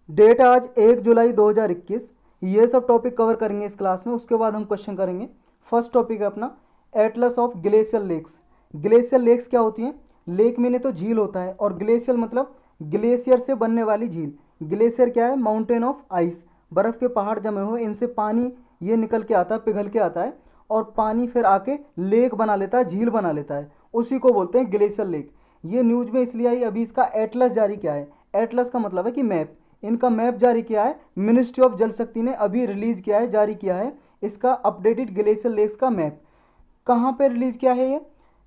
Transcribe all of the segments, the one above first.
Date आज 1 जुलाई 2021। ये सब टॉपिक कवर करेंगे इस क्लास में। उसके बाद हम क्वेश्चन करेंगे। फर्स्ट टॉपिक है अपना atlas of glacial lakes. Glacial lakes क्या होती हैं? लेक मीने तो झील होता है, और ग्लेशियल मतलब ग्लेशियर से बनने वाली झील। ग्लेशियर क्या है? माउंटेन ऑफ आइस, बर्फ़ के पहाड़ जमे हुए, इनसे पानी ये निकल के आता है, पिघल के आता है, और पानी फिर आके लेक बना लेता है, झील बना लेता है। उसी को बोलते हैं ग्लेशियल लेक। ये न्यूज़ में इसलिए आई, अभी इसका एटलस जारी किया है। एटलस का मतलब है कि मैप। इनका मैप जारी किया है मिनिस्ट्री ऑफ जल शक्ति ने, अभी रिलीज किया है, जारी किया है इसका अपडेटेड ग्लेशियर लेक्स का मैप। कहाँ पे रिलीज किया है? ये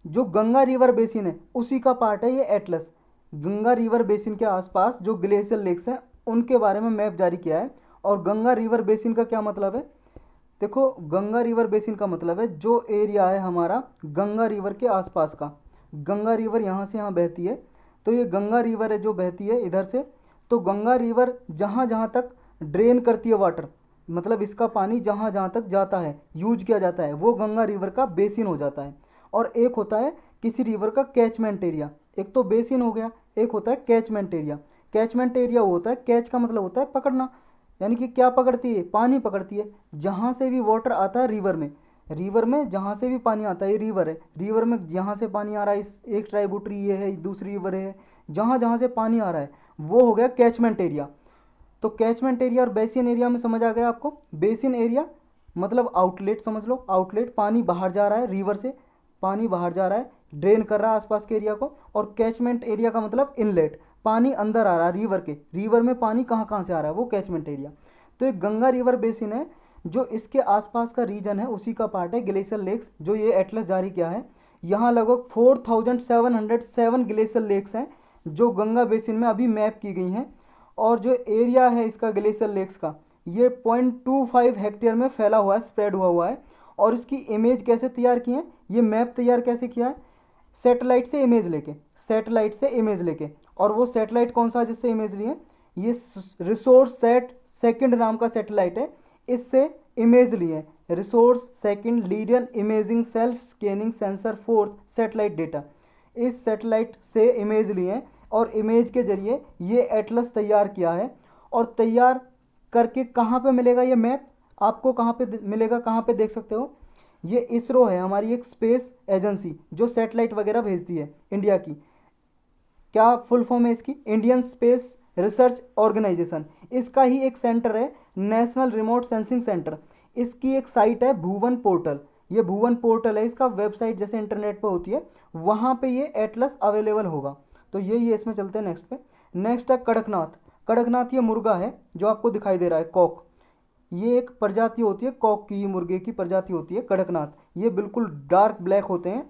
जो गंगा रिवर बेसिन है उसी का पार्ट है ये एटलस। गंगा रिवर बेसिन के आसपास जो ग्लेशियर लेक्स हैं उनके बारे में मैप जारी किया है। और गंगा रिवर बेसिन का क्या मतलब है? देखो, गंगा रिवर बेसिन का मतलब है जो एरिया है हमारा गंगा रिवर के आसपास का। गंगा रिवर यहाँ से यहाँ बहती है, तो ये गंगा रिवर है जो बहती है इधर से। तो गंगा रिवर जहाँ जहाँ तक ड्रेन करती है वाटर, मतलब इसका पानी जहाँ जहाँ तक जाता है, यूज किया जाता है, वो गंगा रिवर का बेसिन हो जाता है। और एक होता है किसी रिवर का कैचमेंट एरिया। एक तो बेसिन हो गया, एक होता है कैचमेंट एरिया। कैचमेंट एरिया वो होता है, कैच का मतलब होता है पकड़ना, यानी कि क्या पकड़ती है? पानी पकड़ती है। जहाँ से भी वाटर आता है रिवर में, रिवर में जहाँ से भी पानी आता है, ये रिवर है, रिवर में जहाँ से पानी आ रहा है, इस एक ट्राइब्यूटरी ये है, दूसरी रिवर है, जहाँ जहाँ से पानी आ रहा है वो हो गया कैचमेंट एरिया। तो कैचमेंट एरिया और बेसिन एरिया में समझ आ गया आपको? बेसिन एरिया मतलब आउटलेट, समझ लो आउटलेट, पानी बाहर जा रहा है रिवर से, पानी बाहर जा रहा है, ड्रेन कर रहा है आसपास के एरिया को। और कैचमेंट एरिया का मतलब इनलेट, पानी अंदर आ रहा है रिवर के, रिवर में पानी कहाँ कहाँ से आ रहा है, वो कैचमेंट एरिया। तो एक गंगा रिवर बेसिन है, जो इसके आसपास का रीजन है उसी का पार्ट है ग्लेशियर लेक्स, जो ये एटलस जारी किया है। यहाँ लगभग 4707 ग्लेशियर लेक्स हैं जो गंगा बेसिन में अभी मैप की गई हैं। और जो एरिया है इसका ग्लेशियर लेक्स का, ये 0.25 हेक्टेयर में फैला हुआ है, स्प्रेड हुआ है। और इसकी इमेज कैसे तैयार की है, ये मैप तैयार कैसे किया है? सैटेलाइट से इमेज लेके, सैटेलाइट से इमेज लेके। और वो सैटेलाइट कौन सा जिससे इमेज लिए? ये रिसोर्स सेट सेकंड नाम का सैटेलाइट है, इससे इमेज लिए। Resource second Lydian imaging self scanning sensor fourth satellite data, इस सैटेलाइट से इमेज लिए और इमेज के जरिए ये एटलस तैयार किया है। और तैयार करके कहाँ पे मिलेगा ये मैप? आपको कहाँ पे मिलेगा, कहाँ पे देख सकते हो? ये इसरो है, हमारी एक स्पेस एजेंसी जो सैटेलाइट वगैरह भेजती है इंडिया की। क्या फुल फॉर्म है इसकी? Indian Space Research Organisation. इसका ही एक सेंटर है नेशनल रिमोट सेंसिंग सेंटर। इसकी एक साइट है भुवन पोर्टल। ये भुवन पोर्टल है इसका, वेबसाइट जैसे इंटरनेट पर होती है, वहाँ पे ये एटलस अवेलेबल होगा। तो ये इसमें चलते हैं नेक्स्ट पे। नेक्स्ट है कड़कनाथ। कड़कनाथ ये मुर्गा है जो आपको दिखाई दे रहा है, कॉक। ये एक प्रजाति होती है कॉक की, मुर्गे की प्रजाति होती है कड़कनाथ। ये बिल्कुल डार्क ब्लैक होते हैं।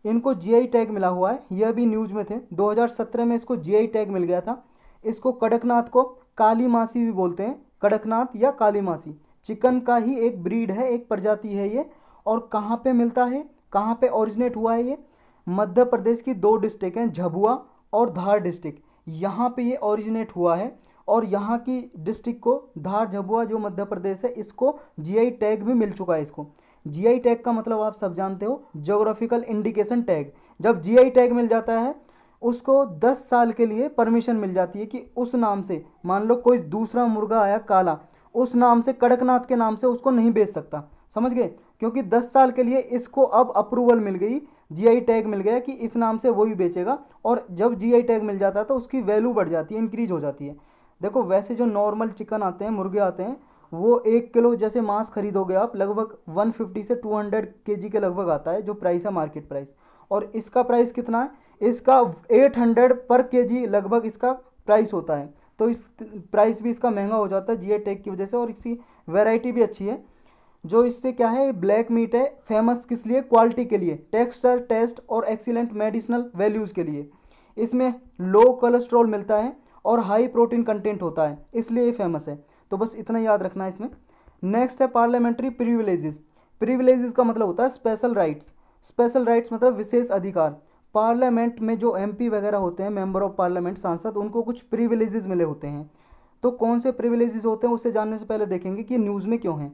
इनको जीआई टैग मिला हुआ है, यह भी न्यूज़ में थे, 2017 में इसको जीआई टैग मिल गया था। इसको कड़कनाथ को काली मासी भी बोलते हैं, कड़कनाथ या काली मासी। चिकन का ही एक ब्रीड है, एक प्रजाति है ये। और कहाँ पे मिलता है, कहाँ पे ओरिजिनेट हुआ है ये? मध्य प्रदेश की दो डिस्ट्रिक्ट हैं, झाबुआ और धार डिस्ट्रिक्ट, यहाँ पे ये ओरिजिनेट हुआ है। और यहाँ की डिस्ट्रिक्ट को, धार झाबुआ जो मध्य प्रदेश है, इसको जीआई टैग भी मिल चुका है इसको। जीआई टैग का मतलब आप सब जानते हो, ज्योग्राफिकल इंडिकेशन टैग। जब जीआई टैग मिल जाता है उसको 10 साल के लिए परमिशन मिल जाती है कि उस नाम से, मान लो कोई दूसरा मुर्गा आया काला, उस नाम से, कड़कनाथ के नाम से उसको नहीं बेच सकता। समझ गए? क्योंकि 10 साल के लिए इसको अब अप्रूवल मिल गई, जीआई टैग मिल गया कि इस नाम से वही बेचेगा। और जब जीआई टैग मिल जाता है तो उसकी वैल्यू बढ़ जाती है, इंक्रीज हो जाती है। देखो, वैसे जो नॉर्मल चिकन आते हैं, मुर्गे आते हैं, वो 1 किलो जैसे मांस खरीदोगे आप, लगभग 150 से 200 केजी के लगभग आता है, जो प्राइस है मार्केट प्राइस। और इसका प्राइस कितना है? इसका 800 पर केजी लगभग इसका प्राइस होता है। तो इस प्राइस भी इसका महंगा हो जाता है जीआई टैग की वजह से। और इसकी वैरायटी भी अच्छी है। जो इससे क्या है, ब्लैक मीट है, फेमस किस लिए? क्वालिटी के लिए, टेक्सचर, टेस्ट और एक्सीलेंट मेडिसिनल वैल्यूज़ के लिए। इसमें लो कोलेस्ट्रॉल मिलता है और हाई प्रोटीन कंटेंट होता है, इसलिए ये फेमस है। तो बस इतना याद रखना है इसमें। नेक्स्ट है पार्लियामेंट्री प्रिविलेजेस। प्रिविलेजेस का मतलब होता है स्पेशल राइट्स। स्पेशल राइट्स मतलब विशेष अधिकार। पार्लियामेंट में जो एमपी वगैरह होते हैं, मेंबर ऑफ पार्लियामेंट, सांसद, उनको कुछ प्रिविलेजेस मिले होते हैं। तो कौन से प्रिविलेजेस होते हैं उससे जानने से पहले देखेंगे कि न्यूज़ में क्यों है।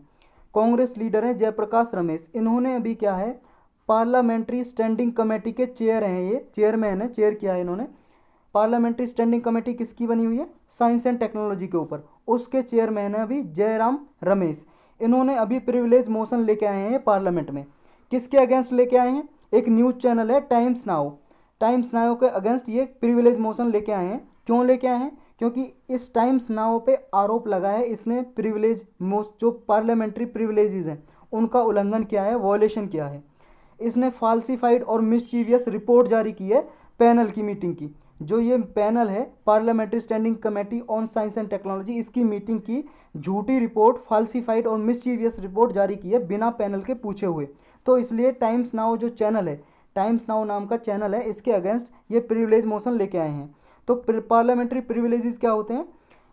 कांग्रेस लीडर हैं जयप्रकाश रमेश, इन्होंने अभी क्या है, पार्लियामेंट्री स्टैंडिंग कमेटी के चेयर हैं, ये चेयरमैन है, चेयर किया है इन्होंने। पार्लियामेंट्री स्टैंडिंग कमेटी किसकी बनी हुई है? साइंस एंड टेक्नोलॉजी के ऊपर। उसके चेयरमैन है अभी जयराम रमेश। इन्होंने अभी प्रिविलेज मोशन लेके आए हैं पार्लियामेंट में। किसके अगेंस्ट लेके आए हैं? एक न्यूज़ चैनल है टाइम्स नाउ, टाइम्स नाउ के अगेंस्ट ये प्रिविलेज मोशन लेके आए हैं। क्यों लेके आए हैं? क्योंकि इस टाइम्स नाउ पे आरोप लगा है इसने प्रिविलेज जो पार्लियामेंट्री प्रिविलेजेस हैं उनका उल्लंघन किया है, वॉयलेशन किया है। इसने फाल्सीफाइड और मिसचीवियस रिपोर्ट जारी की है पैनल की मीटिंग की। जो ये पैनल है parliamentary standing committee on science and technology, इसकी मीटिंग की झूठी रिपोर्ट, फाल्सीफाइड और मिसचीवियस रिपोर्ट जारी की है बिना पैनल के पूछे हुए। तो इसलिए टाइम्स नाउ जो चैनल है, टाइम्स नाउ नाम का चैनल है, इसके अगेंस्ट ये प्रिविलेज मोशन लेके आए हैं। तो पार्लियामेंट्री प्रिविलेजेस क्या होते हैं?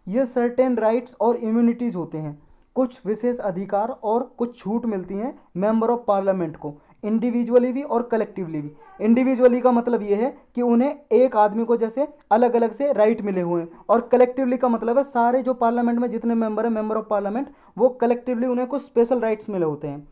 ये सर्टेन राइट्स और इम्यूनिटीज़ होते हैं, कुछ विशेष अधिकार और कुछ छूट मिलती हैं मेंबर ऑफ पार्लियामेंट को, इंडिविजुअली भी और कलेक्टिवली भी। इंडिविजुअली का मतलब ये है कि उन्हें एक आदमी को जैसे अलग अलग से राइट मिले हुए हैं, और कलेक्टिवली का मतलब है सारे जो पार्लियामेंट में जितने मेंबर हैं, मेंबर ऑफ पार्लियामेंट, वो कलेक्टिवली उन्हें कुछ स्पेशल राइट्स मिले होते हैं।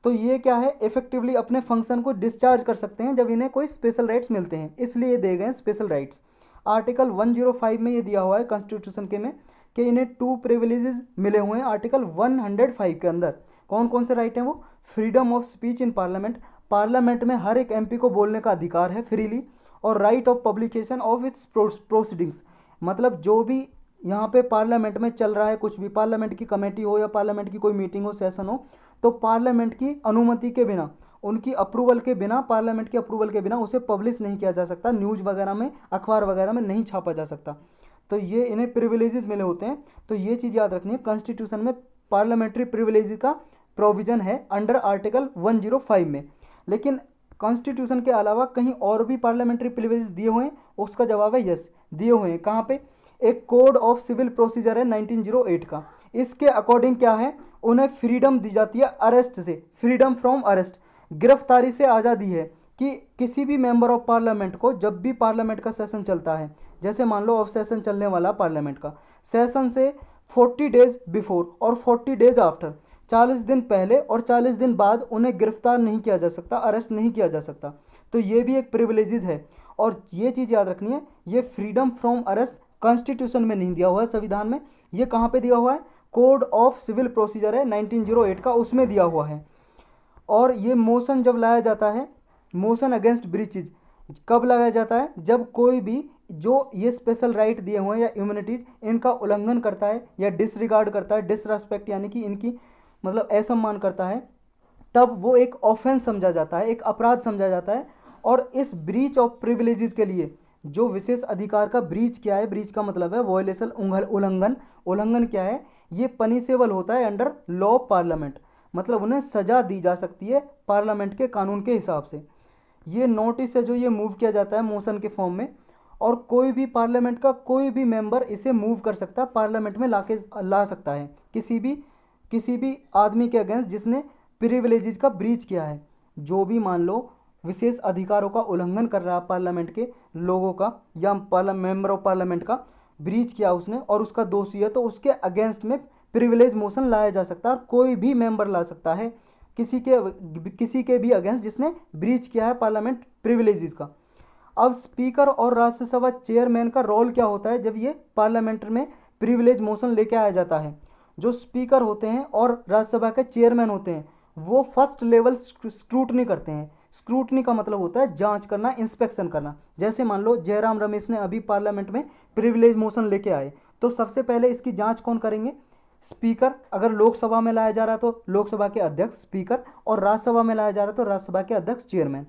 तो ये क्या है, इफेक्टिवली अपने फंक्शन को डिस्चार्ज कर सकते हैं जब इन्हें कोई स्पेशल राइट्स मिलते हैं, इसलिए दे गए स्पेशल राइट्स। आर्टिकल 105 में ये दिया हुआ है कॉन्स्टिट्यूशन के में कि इन्हें 2 प्रिविलेजेस मिले हुए हैं आर्टिकल 105 के अंदर। कौन कौन से राइट हैं वो? Freedom of speech in parliament, parliament में हर एक एमपी को बोलने का अधिकार है फ्रीली, और right of publication of its proceedings, मतलब जो भी यहाँ पे पार्लियामेंट में चल रहा है, कुछ भी पार्लियामेंट की कमेटी हो या पार्लियामेंट की कोई मीटिंग हो, सेशन हो, तो पार्लियामेंट की अनुमति के बिना, उनकी अप्रूवल के बिना, पार्लियामेंट की अप्रूवल के बिना उसे पब्लिश नहीं किया जा सकता, न्यूज़ वगैरह में, अखबार वगैरह में नहीं छापा जा सकता। तो ये इन्हें प्रिविलेजेस मिले होते हैं। तो ये चीज़ याद रखनी है, कॉन्स्टिट्यूशन में पार्लियामेंट्री प्रिविलेजेस का प्रोविजन है अंडर आर्टिकल 105 में। लेकिन कॉन्स्टिट्यूशन के अलावा कहीं और भी पार्लियामेंट्री प्रिविलेजेस दिए हुए हैं? उसका जवाब है यस, दिए हुए हैं। कहाँ पे? एक कोड ऑफ सिविल प्रोसीजर है 1908 का। इसके अकॉर्डिंग क्या है, उन्हें फ्रीडम दी जाती है अरेस्ट से, फ्रीडम फ्रॉम अरेस्ट, गिरफ्तारी से आज़ादी है, कि किसी भी मेंबर ऑफ पार्लियामेंट को जब भी पार्लियामेंट का सेशन चलता है, जैसे मान लो अब सेशन चलने वाला पार्लियामेंट का, सेशन से 40 डेज बिफोर और 40 डेज आफ्टर, 40 दिन पहले और 40 दिन बाद उन्हें गिरफ्तार नहीं किया जा सकता, अरेस्ट नहीं किया जा सकता। तो ये भी एक प्रिविलेजेस है। और ये चीज़ याद रखनी है, ये फ्रीडम फ्रॉम अरेस्ट कॉन्स्टिट्यूशन में नहीं दिया हुआ है, संविधान में। ये कहाँ पे दिया हुआ है? कोड ऑफ सिविल प्रोसीजर है 1908 का, उसमें दिया हुआ है। और ये मोशन जब लाया जाता है, मोशन अगेंस्ट ब्रीचेज कब लगाया जाता है? जब कोई भी जो ये स्पेशल राइट दिए हुए हैं या इम्यूनिटीज, इनका उल्लंघन करता है या डिसरिगार्ड करता है, डिसरेस्पेक्ट यानी कि इनकी मतलब असम्मान करता है, तब वो एक ऑफेंस समझा जाता है, एक अपराध समझा जाता है। और इस ब्रीच ऑफ प्रिविलेजेस के लिए जो विशेष अधिकार का ब्रीच क्या है, ब्रीच का मतलब है वॉयलेशन, उल्लंघन। उल्लंघन क्या है? ये पनिशेबल होता है अंडर लॉ ऑफ पार्लियामेंट, मतलब उन्हें सजा दी जा सकती है पार्लियामेंट के कानून के हिसाब से। ये नोटिस है जो ये मूव किया जाता है मोशन के फॉर्म में, और कोई भी पार्लियामेंट का कोई भी मेंबर इसे मूव कर सकता है, पार्लियामेंट में ला सकता है किसी भी आदमी के अगेंस्ट जिसने प्रिविलेजेस का ब्रीच किया है। जो भी मान लो विशेष अधिकारों का उल्लंघन कर रहा है पार्लियामेंट के लोगों का, या मेंबर ऑफ पार्लियामेंट का ब्रीच किया उसने और उसका दोषी है, तो उसके अगेंस्ट में प्रिविलेज मोशन लाया जा सकता है, और कोई भी मेंबर ला सकता है किसी के भी अगेंस्ट जिसने ब्रीच किया है पार्लियामेंट प्रिविलेजेस का। अब स्पीकर और राज्यसभा चेयरमैन का रोल क्या होता है जब ये पार्लियामेंट में प्रिविलेज मोशन लेके आया जाता है? जो स्पीकर होते हैं और राज्यसभा के चेयरमैन होते हैं, वो फर्स्ट लेवल स्क्रूटनी करते हैं। स्क्रूटनी का मतलब होता है जांच करना, इंस्पेक्शन करना। जैसे मान लो जयराम रमेश ने अभी पार्लियामेंट में प्रिविलेज मोशन लेके आए, तो सबसे पहले इसकी जांच कौन करेंगे? स्पीकर। अगर लोकसभा में लाया जा रहा है तो लोकसभा के अध्यक्ष स्पीकर, और राज्यसभा में लाया जा रहा है तो राज्यसभा के अध्यक्ष चेयरमैन।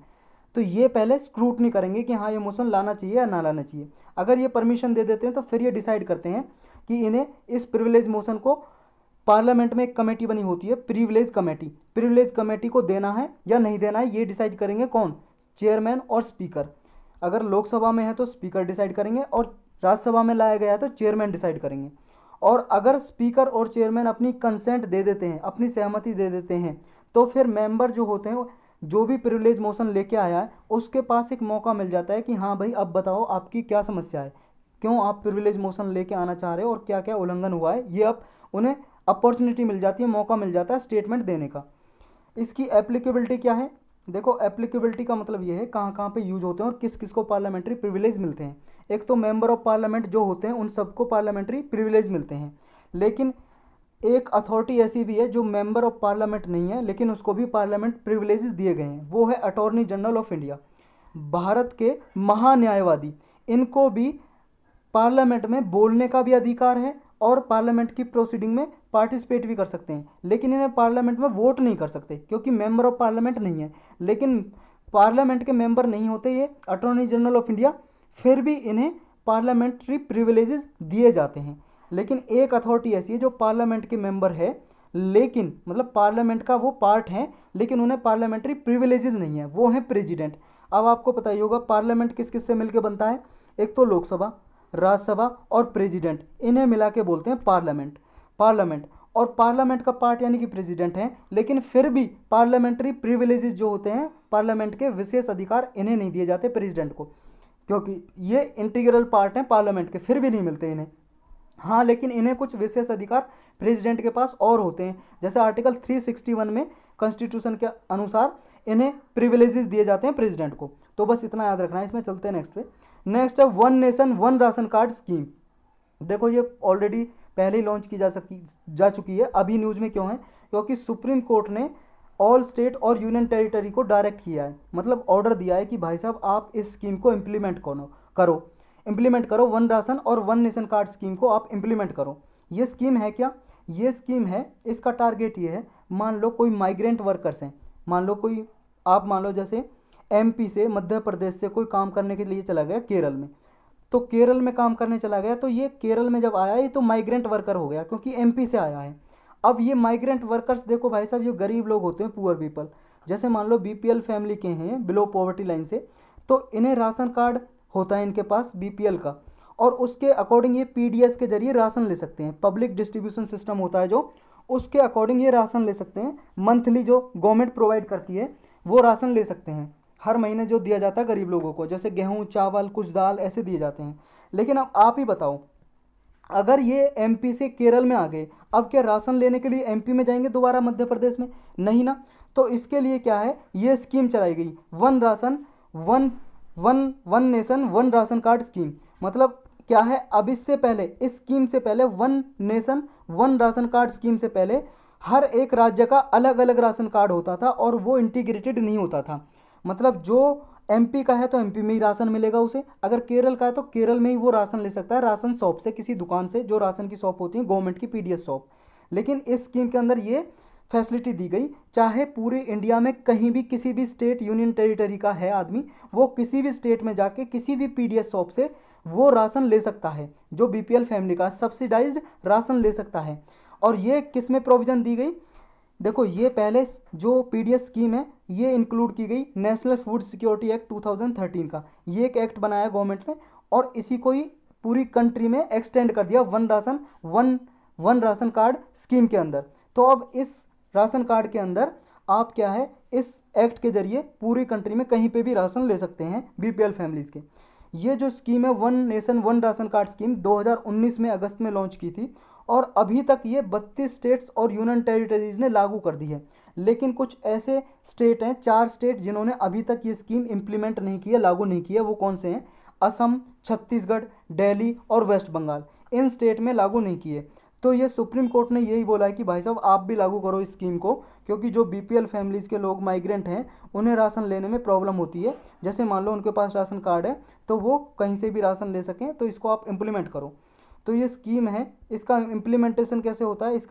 तो ये पहले स्क्रूटनी करेंगे कि हाँ ये मोशन लाना चाहिए या ना लाना चाहिए। अगर ये परमिशन दे देते हैं तो फिर ये डिसाइड करते हैं कि इन्हें इस प्रिविलेज मोशन को, पार्लियामेंट में एक कमेटी बनी होती है प्रिविलेज कमेटी, प्रिविलेज कमेटी को देना है या नहीं देना है, ये डिसाइड करेंगे कौन? चेयरमैन और स्पीकर। अगर लोकसभा में है तो स्पीकर डिसाइड करेंगे, और राज्यसभा में लाया गया है तो चेयरमैन डिसाइड करेंगे। और अगर स्पीकर और चेयरमैन अपनी कंसेंट दे देते हैं, अपनी सहमति दे देते हैं, तो फिर मेंबर जो होते हैं, जो भी प्रिविलेज मोशन लेके आया है, उसके पास एक मौका मिल जाता है कि हाँ भाई अब बताओ आपकी क्या समस्या है, क्यों आप प्रिविलेज मोशन लेके आना चाह रहे हो और क्या क्या उल्लंघन हुआ है। ये अब उन्हें अपॉर्चुनिटी मिल जाती है, मौका मिल जाता है स्टेटमेंट देने का। इसकी एप्लीकेबिलिटी क्या है? देखो एप्लीकेबिलिटी का मतलब ये है कहाँ कहाँ पे यूज होते हैं और किस किस को पार्लियामेंट्री प्रिविलेज मिलते हैं। एक तो मेंबर ऑफ पार्लियामेंट जो होते हैं उन सबको पार्लियामेंट्री प्रिविलेज मिलते हैं, लेकिन एक अथॉरिटी ऐसी भी है जो मेंबर ऑफ पार्लियामेंट नहीं है लेकिन उसको भी पार्लियामेंट प्रिविलेजेस दिए गए हैं, वो है attorney general of India, Bharat के महान्यायवादी। इनको भी पार्लियामेंट में बोलने का भी अधिकार है और पार्लियामेंट की प्रोसीडिंग में पार्टिसिपेट भी कर सकते हैं, लेकिन इन्हें पार्लियामेंट में वोट नहीं कर सकते क्योंकि मेंबर ऑफ पार्लियामेंट नहीं है। लेकिन पार्लियामेंट के मेंबर नहीं होते ये अटॉर्नी जनरल ऑफ इंडिया, फिर भी इन्हें पार्लियामेंट्री प्रिविलेजेस दिए जाते हैं। लेकिन एक अथॉरिटी ऐसी है जो पार्लियामेंट के मेंबर है लेकिन मतलब पार्लियामेंट का वो पार्ट है लेकिन उन्हें पार्लियामेंट्री प्रिविलेजेस नहीं है, वो है प्रेसिडेंट। अब आपको पता ही होगा पार्लियामेंट किस किस से मिलकर बनता है, एक तो लोकसभा, राज्यसभा और प्रेसिडेंट, इन्हें मिला के बोलते हैं पार्लियामेंट। पार्लियामेंट और पार्लियामेंट का पार्ट यानी कि प्रेसिडेंट है, लेकिन फिर भी पार्लियामेंट्री प्रिविलेजेस जो होते हैं, पार्लियामेंट के विशेष अधिकार इन्हें नहीं दिए जाते प्रेसिडेंट को, क्योंकि ये इंटीग्रल पार्ट हैं पार्लियामेंट के, फिर भी नहीं मिलते इन्हें। हाँ, लेकिन इन्हें कुछ विशेष अधिकार प्रेसिडेंट के पास और होते हैं, जैसे आर्टिकल 361 में कॉन्स्टिट्यूशन के अनुसार इन्हें प्रिविलेजेस दिए जाते हैं प्रेसिडेंट को। तो बस इतना याद रखना है। इसमें चलते हैं नेक्स्ट पे। नेक्स्ट है one nation one ration card scheme. देखो ये ऑलरेडी पहले ही लॉन्च की जा चुकी है, अभी न्यूज़ में क्यों है, क्योंकि सुप्रीम कोर्ट ने ऑल स्टेट और यूनियन टेरिटरी को डायरेक्ट किया है, मतलब ऑर्डर दिया है कि भाई साहब आप इस स्कीम को इम्प्लीमेंट करो, वन राशन और वन नेशन कार्ड स्कीम को आप इम्प्लीमेंट करो। ये स्कीम है क्या, ये स्कीम है, इसका टारगेट ये है, मान लो कोई माइग्रेंट वर्कर्स हैं, मान लो जैसे एमपी से, मध्य प्रदेश से कोई काम करने के लिए चला गया केरल में, तो केरल में काम करने चला गया, तो ये केरल में जब आया ये तो माइग्रेंट वर्कर हो गया क्योंकि एमपी से आया है। अब ये माइग्रेंट वर्कर्स देखो भाई साहब, ये गरीब लोग होते हैं, पुअर पीपल, जैसे मान लो बीपीएल फैमिली के हैं, बिलो पॉवर्टी लाइन से, तो इन्हें राशन कार्ड होता है इनके पास बीपीएल का, और उसके अकॉर्डिंग ये पीडीएस के जरिए राशन ले सकते हैं, पब्लिक डिस्ट्रीब्यूशन सिस्टम होता है जो, उसके अकॉर्डिंग ये राशन ले सकते हैं। मंथली जो गवर्नमेंट प्रोवाइड करती है वो राशन ले सकते हैं, हर महीने जो दिया जाता है गरीब लोगों को, जैसे गेहूँ, चावल, कुछ दाल, ऐसे दिए जाते हैं। लेकिन अब आप ही बताओ, अगर ये एमपी से केरल में आ गए, अब क्या राशन लेने के लिए एमपी में जाएंगे दोबारा मध्य प्रदेश में? नहीं ना। तो इसके लिए क्या है, ये स्कीम चलाई गई, one ration one nation one ration card scheme. मतलब क्या है, अब इससे पहले, इस स्कीम से पहले, one nation one ration card scheme से पहले हर एक राज्य का अलग अलग राशन कार्ड होता था और वो इंटीग्रेटेड नहीं होता था। मतलब जो एमपी का है तो एमपी में ही राशन मिलेगा उसे, अगर केरल का है तो केरल में ही वो राशन ले सकता है, राशन शॉप से, किसी दुकान से, जो राशन की शॉप होती है गवर्नमेंट की, पीडीएस शॉप। लेकिन इस स्कीम के अंदर ये फैसिलिटी दी गई, चाहे पूरे इंडिया में कहीं भी किसी भी स्टेट यूनियन टेरिटरी का है आदमी, वो किसी भी स्टेट में जाके किसी भी पीडीएस शॉप से वो राशन ले सकता है, जो बीपीएल फैमिली का सब्सिडाइज्ड राशन ले सकता है। और ये किस में प्रोविज़न दी गई, देखो ये पहले जो पीडीएस स्कीम है ये इंक्लूड की गई नेशनल फूड सिक्योरिटी एक्ट 2013 का, ये एक एक्ट बनाया गवर्नमेंट ने और इसी को ही पूरी कंट्री में एक्सटेंड कर दिया वन राशन कार्ड स्कीम के अंदर। तो अब इस राशन कार्ड के अंदर आप क्या है, इस एक्ट के जरिए पूरी कंट्री में कहीं पे भी राशन ले सकते हैं बीपीएल फैमिलीज़ के। ये जो स्कीम है one nation one ration card scheme 2019 में अगस्त में लॉन्च की थी और अभी तक ये 32 स्टेट्स और यूनियन टेरिटरीज ने लागू कर दी है। लेकिन कुछ ऐसे स्टेट हैं, 4 स्टेट, जिन्होंने अभी तक ये स्कीम इम्प्लीमेंट नहीं की है, लागू नहीं की है। वो कौन से हैं? असम, छत्तीसगढ़, दिल्ली और वेस्ट बंगाल। इन स्टेट में लागू नहीं की है। तो ये सुप्रीम कोर्ट ने यही बोला है कि भाई साहब आप भी लागू करो इस स्कीम को, क्योंकि जो बीपीएल फैमिलीज़ के लोग माइग्रेंट हैं उन्हें राशन लेने में प्रॉब्लम होती है। जैसे मान लो उनके पास राशन कार्ड है तो वो कहीं से भी राशन ले सकें, तो इसको आप इम्प्लीमेंट करो। तो ये स्कीम है, इसका इम्प्लीमेंटेशन कैसे होता है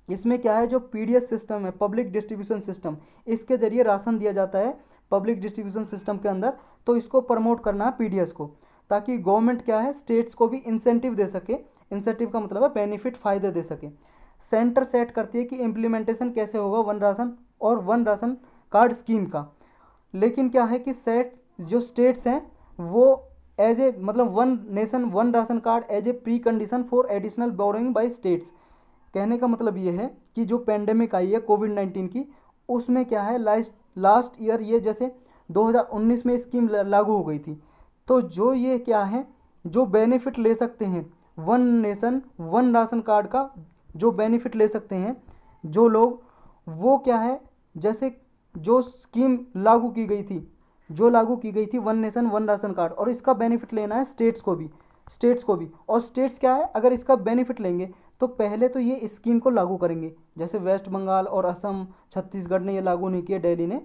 इसमें क्या है, जो पीडीएस सिस्टम है, पब्लिक डिस्ट्रीब्यूशन सिस्टम, इसके ज़रिए राशन दिया जाता है पब्लिक डिस्ट्रीब्यूशन सिस्टम के अंदर। तो इसको प्रमोट करना है पीडीएस को, ताकि गवर्नमेंट क्या है, स्टेट्स को भी इंसेंटिव दे सके। इंसेंटिव का मतलब है बेनिफिट, फ़ायदे दे सके। सेंटर सेट करती है कि इम्प्लीमेंटेशन कैसे होगा वन राशन और वन राशन कार्ड स्कीम का। लेकिन क्या है कि जो स्टेट्स हैं वो एज ए मतलब one nation one ration card as a precondition for additional borrowing by states. कहने का मतलब ये है कि जो पेंडेमिक आई है कोविड-19 की, उसमें क्या है, लास्ट ईयर ये जैसे 2019 में स्कीम लागू हो गई थी, तो जो ये क्या है, जो बेनिफिट ले सकते हैं one nation one ration card का, जो बेनिफिट ले सकते हैं जो लोग, वो क्या है, जैसे जो स्कीम लागू की गई थी जो लागू की गई थी, one nation one ration card, और इसका बेनिफिट लेना है स्टेट्स को भी। और स्टेट्स क्या है, अगर इसका बेनिफिट लेंगे तो पहले तो ये स्कीम को लागू करेंगे, जैसे वेस्ट बंगाल और असम, छत्तीसगढ़ ने ये लागू नहीं किया, दिल्ली ने।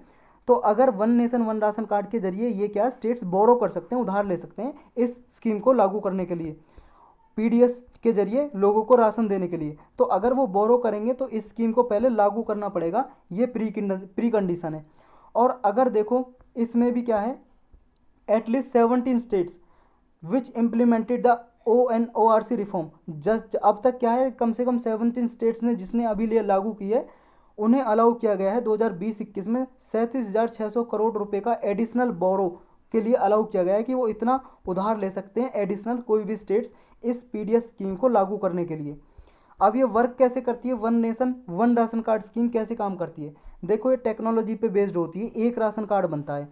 तो अगर one nation one ration card के जरिए ये क्या स्टेट्स बोरो कर सकते हैं, उधार ले सकते हैं इस स्कीम को लागू करने के लिए, पीडीएस के जरिए लोगों को राशन देने के लिए। तो अगर वो बोरो करेंगे तो इस स्कीम को पहले लागू करना पड़ेगा, ये प्री कंडीशन है। और अगर देखो इसमें भी क्या है, at least 17 states which implemented the ONORC reform, just अब तक क्या है, कम से कम 17 स्टेट्स ने जिसने अभी लिए लागू की है, उन्हें अलाउ किया गया है 2020-21 में 37,600 करोड़ रुपए का एडिशनल बोरो के लिए अलाउ किया गया है कि वो इतना उधार ले सकते हैं एडिशनल, कोई भी स्टेट्स इस पीडीएस स्कीम को लागू करने के लिए। अब ये वर्क कैसे करती है, one nation one ration card scheme कैसे काम करती है, देखो ये टेक्नोलॉजी पे बेस्ड होती है। एक राशन कार्ड बनता है,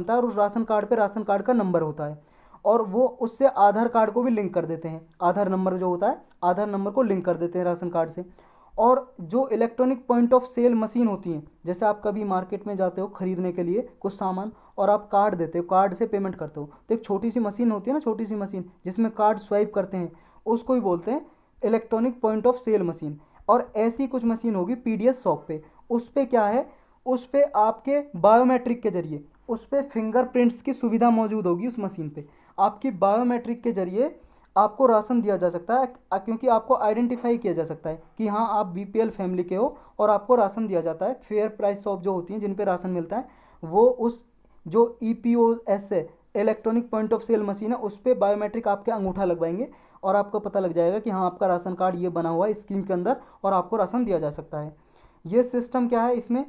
और उस राशन कार्ड पे राशन कार्ड का नंबर होता है, और वो उससे आधार कार्ड को भी लिंक कर देते हैं, आधार नंबर जो होता है, आधार नंबर को लिंक कर देते हैं राशन कार्ड से। और जो electronic point of sale machine होती हैं, जैसे आप कभी मार्केट में जाते हो खरीदने के लिए कुछ सामान, और आप कार्ड देते हो, कार्ड से पेमेंट करते हो, तो एक छोटी सी मशीन होती है ना, छोटी सी मशीन जिसमें कार्ड स्वाइप करते हैं, उसको ही बोलते हैं electronic point of sale machine. और ऐसी कुछ मशीन होगी पीडीएस शॉप पे, उस पर क्या है, उस पर आपके बायोमेट्रिक के जरिए, उस पर फिंगरप्रिंट्स की सुविधा मौजूद होगी उस मशीन पे, आपकी बायोमेट्रिक के जरिए आपको राशन दिया जा सकता है, क्योंकि आपको आइडेंटिफाई किया जा सकता है कि हाँ आप बीपीएल फैमिली के हो, और आपको राशन दिया जाता है। फेयर प्राइस शॉप जो होती हैं जिन पे राशन मिलता है, वो उस जो EPOS है, electronic point of sale machine है, उस पर बायोमेट्रिक आपके अंगूठा लगवाएंगे, और आपको पता लग जाएगा कि हाँ आपका राशन कार्ड ये बना हुआ है स्कीम के अंदर, और आपको राशन दिया जा सकता है। ये सिस्टम क्या है, इसमें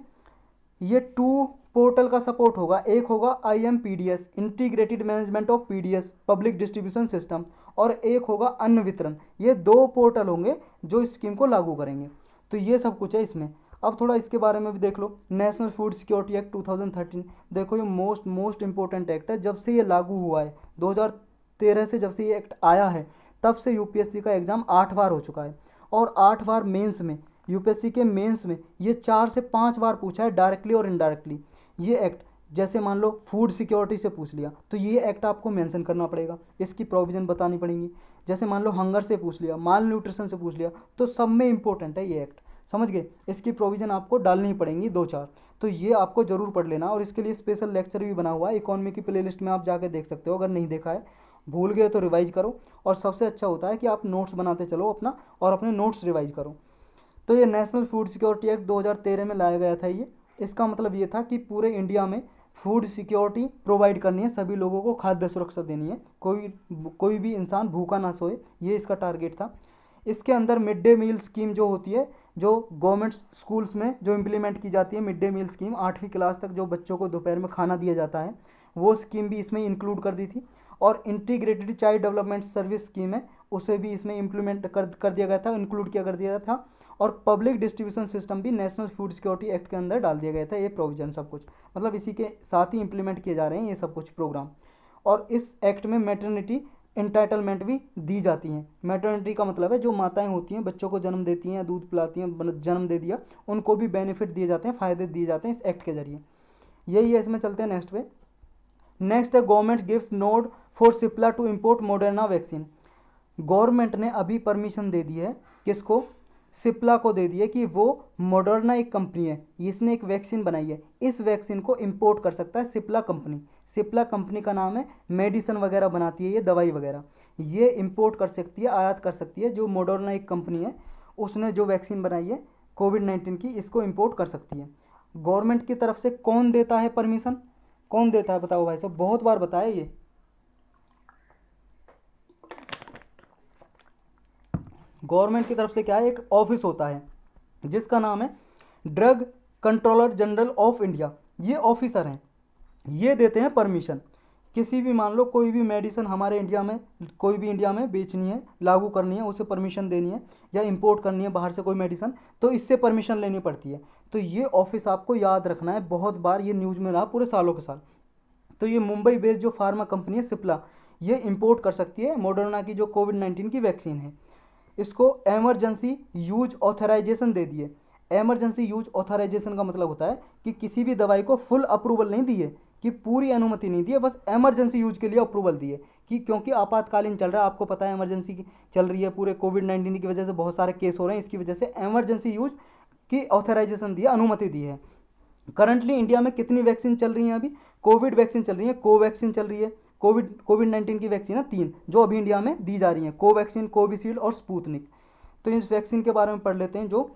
ये 2 पोर्टल का सपोर्ट होगा, एक होगा IMPDS integrated management of PDS public distribution system, और एक होगा अन्न वितरण। ये 2 पोर्टल होंगे जो स्कीम को लागू करेंगे। तो ये सब कुछ है इसमें। अब थोड़ा इसके बारे में भी देख लो, नेशनल फूड सिक्योरिटी एक्ट 2013, देखो ये मोस्ट इंपॉर्टेंट एक्ट है। जब से ये लागू हुआ है 2013 से, जब से ये एक्ट आया है तब से यूपीएससी का एग्ज़ाम 8 बार हो चुका है, और 8 बार मेंस में, यूपीएससी के मेंस में ये 4 से 5 बार पूछा है डायरेक्टली और इनडायरेक्टली। ये एक्ट जैसे मान लो फूड सिक्योरिटी से पूछ लिया तो ये एक्ट आपको मेंशन करना पड़ेगा, इसकी प्रोविज़न बतानी पड़ेंगी। जैसे मान लो हंगर से पूछ लिया, माल न्यूट्रिशन से पूछ लिया, तो सब में इंपॉर्टेंट है ये एक्ट, समझ गए। इसकी प्रोविज़न आपको डालनी पड़ेंगी 2-4, तो ये आपको ज़रूर पढ़ लेना। और इसके लिए स्पेशल लेक्चर भी बना हुआ है, इकोनॉमी की प्लेलिस्ट में आप जाके देख सकते हो, अगर नहीं देखा है, भूल गए तो रिवाइज करो। और सबसे अच्छा होता है कि आप नोट्स बनाते चलो अपना, और अपने नोट्स रिवाइज करो। तो ये नेशनल फूड सिक्योरिटी एक्ट 2013 में लाया गया था। ये इसका मतलब ये था कि पूरे इंडिया में फूड सिक्योरिटी प्रोवाइड करनी है, सभी लोगों को खाद्य सुरक्षा देनी है, कोई भी इंसान भूखा ना सोए, ये इसका टारगेट था। इसके अंदर मिड डे मील स्कीम जो होती है, जो गवर्नमेंट स्कूल्स में जो इम्प्लीमेंट की जाती है, मिड डे मील स्कीम 8वीं क्लास तक जो बच्चों को दोपहर में खाना दिया जाता है, वो स्कीम भी इसमें इंक्लूड कर दी थी। और integrated child development service scheme है, उसे भी इसमें इम्प्लीमेंट कर दिया गया था, इंक्लूड किया कर दिया था। और पब्लिक डिस्ट्रीब्यूशन सिस्टम भी नेशनल फूड सिक्योरिटी एक्ट के अंदर डाल दिया गया था। ये प्रोविजन सब कुछ मतलब इसी के साथ ही इंप्लीमेंट किए जा रहे हैं ये सब कुछ प्रोग्राम। और इस एक्ट में मैटरनिटी इंटाइटलमेंट भी दी जाती हैं। मैटरनिटी का मतलब है जो माताएं होती हैं, बच्चों को जन्म देती हैं, दूध पिलाती हैं, जन्म दे दिया, उनको भी बेनिफिट दिए जाते हैं, फ़ायदे दिए जाते हैं इस एक्ट के जरिए। यही है, इसमें चलते हैं नेक्स्ट पे। नेक्स्ट है government gives nod for Cipla to import Moderna vaccine. Government ने अभी परमिशन दे दी है, किसको, सिप्ला को दे दी है कि वो मॉडर्ना एक कंपनी है, इसने एक वैक्सीन बनाई है, इस वैक्सीन को इंपोर्ट कर सकता है सिप्ला कंपनी। सिप्ला कंपनी का नाम है, मेडिसिन वगैरह बनाती है ये, दवाई वगैरह, ये इंपोर्ट कर सकती है, आयात कर सकती है। जो मॉडर्ना एक कंपनी है उसने जो वैक्सीन बनाई है कोविड-19 की, इसको इंपोर्ट कर सकती है। गवर्नमेंट की तरफ से कौन देता है परमिशन, कौन देता है बताओ भाई साहब, बहुत बार बताया ये। गवर्नमेंट की तरफ से क्या है, एक ऑफिस होता है जिसका नाम है drug controller general of India. ये ऑफिसर हैं, ये देते हैं परमिशन। किसी भी मान लो कोई भी मेडिसिन हमारे इंडिया में, कोई भी इंडिया में बेचनी है, लागू करनी है, उसे परमिशन देनी है, या इंपोर्ट करनी है बाहर से कोई मेडिसिन, तो इससे परमिशन लेनी पड़ती है। तो ये ऑफिस आपको याद रखना है, बहुत बार ये न्यूज़ में रहा पूरे सालों के साल। तो ये मुंबई बेस्ड जो फार्मा कंपनी है सिप्ला, ये इंपोर्ट कर सकती है मॉडर्ना की जो कोविड-19 की वैक्सीन है। इसको एमरजेंसी यूज ऑथराइजेशन दे दिए। एमरजेंसी यूज ऑथराइजेशन का मतलब होता है कि किसी भी दवाई को फुल अप्रूवल नहीं दी है कि पूरी अनुमति नहीं दी है, बस इमरजेंसी यूज के लिए अप्रूवल दी है कि क्योंकि आपातकालीन चल रहा है, आपको पता है इमरजेंसी की चल रही है, पूरे कोविड-19 की वजह से बहुत सारे केस हो रहे हैं, इसकी वजह से इमरजेंसी यूज की ऑथराइजेशन दी है, अनुमति दी है। करंटली इंडिया में कितनी वैक्सीन चल रही हैं अभी? कोविड वैक्सीन चल रही है, कोवैक्सीन चल रही है, कोविड-19 की वैक्सीन है 3 जो अभी इंडिया में दी जा रही हैं, कोवैक्सीन, कोविशील्ड और स्पुतनिक। तो इस वैक्सीन के बारे में पढ़ लेते हैं। जो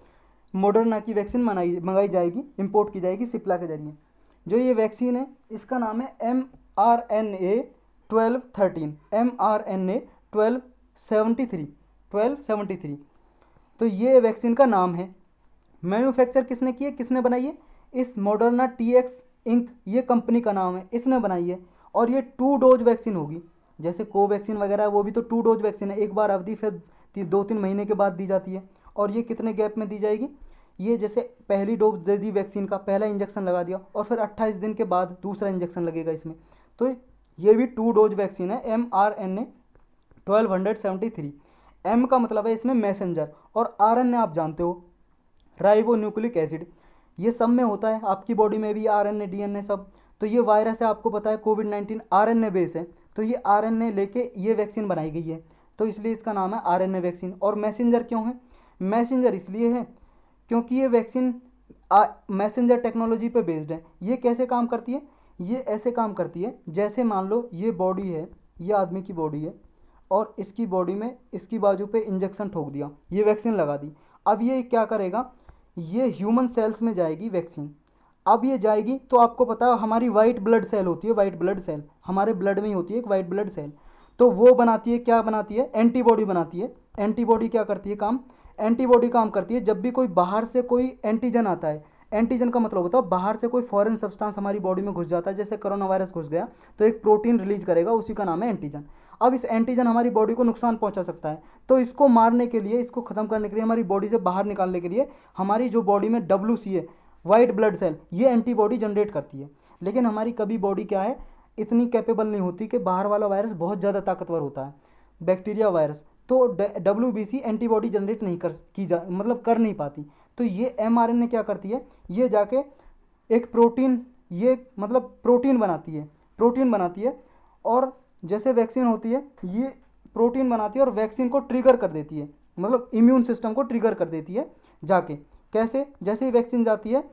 मॉडर्ना की वैक्सीन मंगाई जाएगी, इंपोर्ट की जाएगी सिप्ला के जरिए। जो ये वैक्सीन है इसका नाम है mRNA-1213, mRNA-1273। तो ये वैक्सीन का नाम है। मैन्युफैक्चर किसने की है, किसने बनाई है? इस मॉडर्ना TX इंक, ये कंपनी का नाम है, इसने बनाई है। और ये 2 डोज वैक्सीन होगी, जैसे कोवैक्सीन वगैरह वो भी तो 2 डोज वैक्सीन है, एक बार अवधि फिर 2-3 महीने के बाद दी जाती है। और ये कितने गैप में दी जाएगी? ये जैसे पहली डोज दे दी वैक्सीन का, पहला इंजेक्शन लगा दिया और फिर 28 दिन के बाद दूसरा इंजेक्शन लगेगा इसमें। तो ये भी 2 डोज वैक्सीन है, mRNA-1273। M का मतलब है इसमें मैसेंजर, और RNA आप जानते हो राइबो न्यूक्लिक एसिड, ये सब में होता है, आपकी बॉडी में भी RNA DNA सब। तो ये वायरस है, आपको पता है कोविड-19 RNA बेस है, तो ये RNA लेके ये वैक्सीन बनाई गई है, तो इसलिए इसका नाम है RNA वैक्सीन। और मैसेंजर क्यों है? मैसेंजर इसलिए है क्योंकि ये वैक्सीन मैसेंजर टेक्नोलॉजी पे बेस्ड है। ये कैसे काम करती है? ये ऐसे काम करती है जैसे मान लो ये बॉडी है, ये आदमी की बॉडी है, और इसकी बॉडी में इसकी बाजू पे इंजेक्शन ठोक दिया, ये वैक्सीन लगा दी। अब ये क्या करेगा, ये ह्यूमन सेल्स में जाएगी वैक्सीन। अब ये जाएगी तो आपको पता है हमारी वाइट ब्लड सेल होती है, वाइट ब्लड सेल हमारे ब्लड में ही होती है एक वाइट ब्लड सेल, तो वो बनाती है, क्या बनाती है? एंटीबॉडी बनाती है। एंटीबॉडी क्या करती है काम? एंटीबॉडी काम करती है जब भी कोई बाहर से कोई एंटीजन आता है। एंटीजन का मतलब होता है बाहर से कोई फॉरेन सब्सटेंस हमारी बॉडी में घुस जाता है, जैसे कोरोना वायरस घुस गया तो एक प्रोटीन रिलीज करेगा, उसी का नाम है एंटीजन। अब इस एंटीजन हमारी बॉडी को नुकसान पहुंचा सकता है, तो इसको मारने के लिए, इसको ख़त्म करने के लिए, हमारी बॉडी से बाहर निकालने के लिए हमारी जो बॉडी में WC है, वाइट ब्लड सेल, ये एंटीबॉडी जनरेट करती है। लेकिन हमारी कभी बॉडी क्या है, इतनी कैपेबल नहीं होती कि बाहर वाला वायरस बहुत ज़्यादा ताकतवर होता है, बैक्टीरिया वायरस, तो WBC एंटीबॉडी जनरेट नहीं कर नहीं पाती। तो ये mRNA क्या करती है, ये जाके एक प्रोटीन, ये मतलब प्रोटीन बनाती है, और जैसे वैक्सीन होती है ये प्रोटीन बनाती है और वैक्सीन को ट्रिगर कर देती है, मतलब इम्यून सिस्टम को ट्रिगर कर देती है जाके। कैसे? जैसे ही वैक्सीन जाती है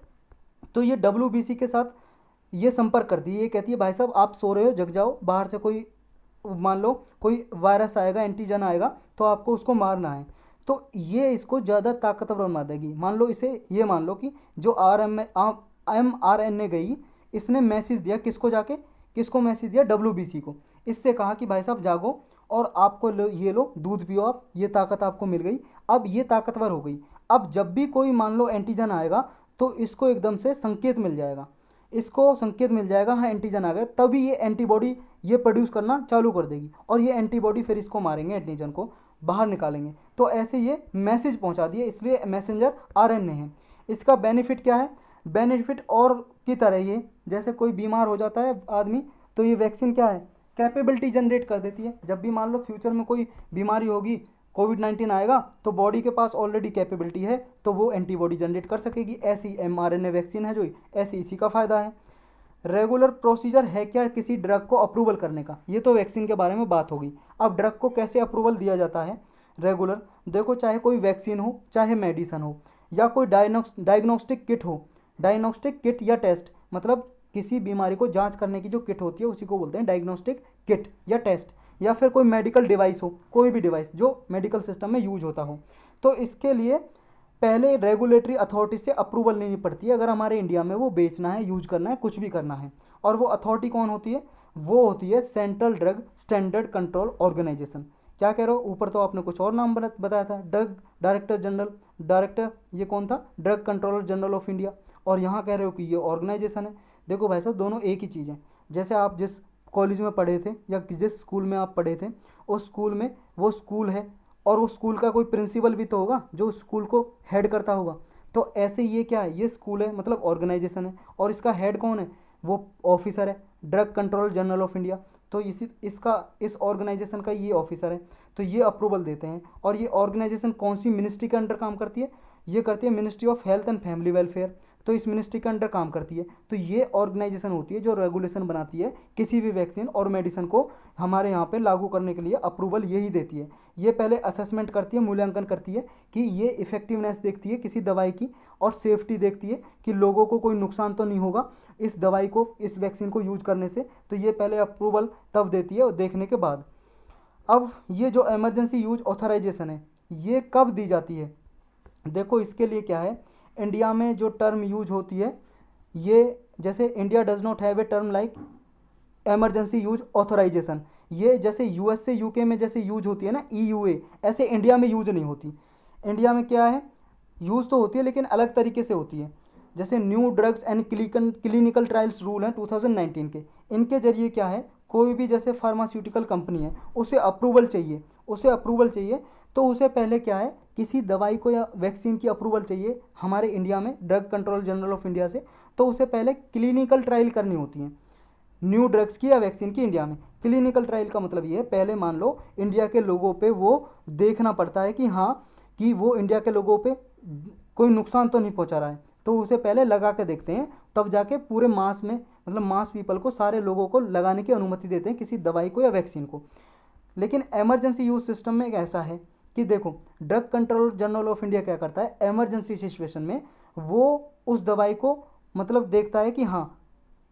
तो ये WBC के साथ ये संपर्क करती है, ये कहती है भाई साहब आप सो रहे हो, जग जाओ, बाहर से कोई मान लो कोई वायरस आएगा, एंटीजन आएगा, तो आपको उसको मारना है। तो ये इसको ज़्यादा ताकतवर बना देगी। मान लो इसे, ये मान लो कि जो mRNA गई, इसने मैसेज दिया किसको, जाके किसको मैसेज दिया? WBC को। इससे कहा कि भाई साहब जागो और आपको ये लो दूध पियो आप, ये ताकत आपको मिल गई, अब ये ताकतवर हो गई। अब जब भी कोई मान लो एंटीजन आएगा तो इसको एकदम से संकेत मिल जाएगा, हाँ एंटीजन आ गया, तभी ये एंटीबॉडी ये प्रोड्यूस करना चालू कर देगी, और ये एंटीबॉडी फिर इसको मारेंगे, एंटीजन को बाहर निकालेंगे। तो ऐसे ये मैसेज पहुंचा दिए, इसलिए मैसेंजर RNA है। इसका बेनिफिट क्या है? बेनिफिट और की तरह ये, जैसे कोई बीमार हो जाता है आदमी, तो ये वैक्सीन क्या है, कैपेबिलिटी जनरेट कर देती है। जब भी मान लो फ्यूचर में कोई बीमारी होगी, कोविड-19 आएगा, तो बॉडी के पास ऑलरेडी कैपेबिलिटी है, तो वो एंटीबॉडी जनरेट कर सकेगी। ऐसी mRNA वैक्सीन है जो, ऐसे इसी का फ़ायदा है। रेगुलर प्रोसीजर है क्या किसी ड्रग को अप्रूवल करने का? ये तो वैक्सीन के बारे में बात होगी। अब ड्रग को कैसे अप्रूवल दिया जाता है रेगुलर? देखो, चाहे कोई वैक्सीन हो, चाहे मेडिसन हो, या कोई डायग्नोस्टिक किट हो, डायग्नोस्टिक किट या टेस्ट, मतलब किसी बीमारी को जांच करने की जो किट होती है उसी को बोलते हैं डायग्नोस्टिक किट या टेस्ट, या फिर कोई मेडिकल डिवाइस हो, कोई भी डिवाइस जो मेडिकल सिस्टम में यूज होता हो, तो इसके लिए पहले रेगुलेटरी अथॉरिटी से अप्रूवल लेनी पड़ती है, अगर हमारे इंडिया में वो बेचना है, यूज करना है, कुछ भी करना है। और वो अथॉरिटी कौन होती है? वो होती है Central Drug Standard Control Organisation. क्या कह रहे हो, ऊपर तो आपने कुछ और नाम बताया था, ड्रग डायरेक्टर, ये कौन था? Drug controller general of India. और यहाँ कह रहे हो कि ये ऑर्गेनाइजेशन है। देखो भाई साहब, दोनों एक ही चीज़ है। जैसे आप जिस कॉलेज में पढ़े थे या जिस स्कूल में आप पढ़े थे, उस स्कूल में वो स्कूल है, और उस स्कूल का कोई प्रिंसिपल भी तो होगा जो स्कूल को हेड करता होगा। तो ऐसे ये क्या है, ये स्कूल है, मतलब ऑर्गेनाइजेशन है, और इसका हेड कौन है? वो ऑफिसर है, drug control general of India. तो इस ऑर्गेनाइजेशन का ये ऑफिसर है, तो ये अप्रूवल देते हैं। और ये ऑर्गेनाइजेशन कौन सी मिनिस्ट्री के अंडर काम करती है? ये करती है ministry of health and family welfare. तो इस मिनिस्ट्री के अंडर काम करती है। तो ये ऑर्गेनाइजेशन होती है जो रेगुलेशन बनाती है किसी भी वैक्सीन और मेडिसिन को हमारे यहाँ पे लागू करने के लिए अप्रूवल यही देती है। ये पहले असेसमेंट करती है, मूल्यांकन करती है कि ये इफेक्टिवनेस देखती है किसी दवाई की, और सेफ्टी देखती है कि लोगों को कोई नुकसान तो नहीं होगा इस दवाई को, इस वैक्सीन को यूज करने से। तो ये पहले अप्रूवल तब देती है और देखने के बाद। अब ये जो इमरजेंसी यूज ऑथराइजेशन है ये कब दी जाती है? देखो इसके लिए क्या है, इंडिया में जो टर्म यूज होती है ये, जैसे India does not have a term like emergency use authorisation, ये जैसे यूएस से यूके में जैसे यूज होती है ना ईयूए, ऐसे इंडिया में यूज नहीं होती। इंडिया में क्या है, यूज तो होती है लेकिन अलग तरीके से होती है। जैसे new drugs and clinical trials rule हैं 2019 के, इनके जरिए क्या है, कोई भी जैसे फार्मास्यूटिकल कंपनी है उसे अप्रूवल चाहिए, तो उसे पहले क्या है, किसी दवाई को या वैक्सीन की अप्रूवल चाहिए हमारे इंडिया में drug control general of India से, तो उसे पहले क्लिनिकल ट्रायल करनी होती है न्यू ड्रग्स की या वैक्सीन की। इंडिया में क्लिनिकल ट्रायल का मतलब ये है, पहले मान लो इंडिया के लोगों पे वो देखना पड़ता है कि हाँ कि वो इंडिया के लोगों पे कोई नुकसान तो नहीं पहुंचा रहा है, तो उसे पहले लगा के देखते हैं, तब जाके पूरे मास में, मतलब मास पीपल को, सारे लोगों को लगाने की अनुमति देते हैं किसी दवाई को या वैक्सीन को। लेकिन इमरजेंसी यूज सिस्टम में एक ऐसा है कि देखो drug control general of India क्या करता है, इमरजेंसी सिचुएशन में वो उस दवाई को मतलब देखता है कि हाँ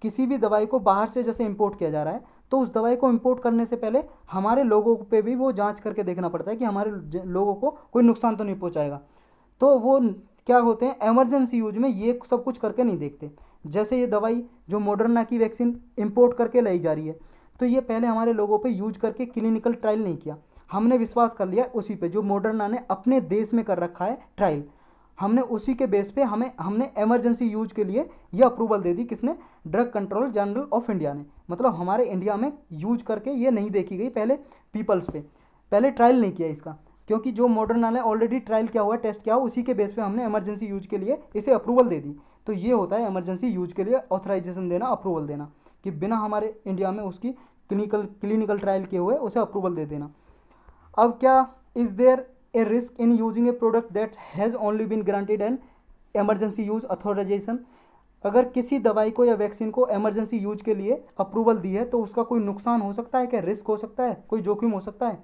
किसी भी दवाई को बाहर से जैसे इंपोर्ट किया जा रहा है, तो उस दवाई को इंपोर्ट करने से पहले हमारे लोगों पे भी वो जांच करके देखना पड़ता है कि हमारे लोगों को कोई नुकसान तो नहीं पहुंचाएगा। तो वो क्या होते हैं, इमरजेंसी यूज में ये सब कुछ करके नहीं देखते। जैसे ये दवाई जो मॉडर्ना की वैक्सीन इंपोर्ट करके लाई जा रही है, तो ये पहले हमारे लोगों पे यूज करके क्लिनिकल ट्रायल नहीं किया, हमने विश्वास कर लिया उसी पे जो मॉडर्ना ने अपने देश में कर रखा है ट्रायल, हमने उसी के बेस पे हमने इमरजेंसी यूज के लिए ये अप्रूवल दे दी। किसने? Drug control general of India ने। मतलब हमारे इंडिया में यूज करके ये नहीं देखी गई पहले पीपल्स पे, पहले ट्रायल नहीं किया इसका, क्योंकि जो मॉडर्ना ने ऑलरेडी ट्रायल किया हुआ, टेस्ट किया हुआ, उसी के बेस पे हमने इमरजेंसी यूज के लिए इसे अप्रूवल दे दी। तो ये होता है इमरजेंसी यूज के लिए ऑथराइजेशन देना, अप्रूवल देना, कि बिना हमारे इंडिया में उसकी क्लिनिकल ट्रायल किए हुए उसे अप्रूवल दे देना। अब क्या, is there a risk in using a product that has only been granted an emergency use authorisation? अगर किसी दवाई को या वैक्सीन को इमरजेंसी यूज के लिए अप्रूवल दी है तो उसका कोई नुकसान हो सकता है क्या, रिस्क हो सकता है, कोई जोखिम हो सकता है?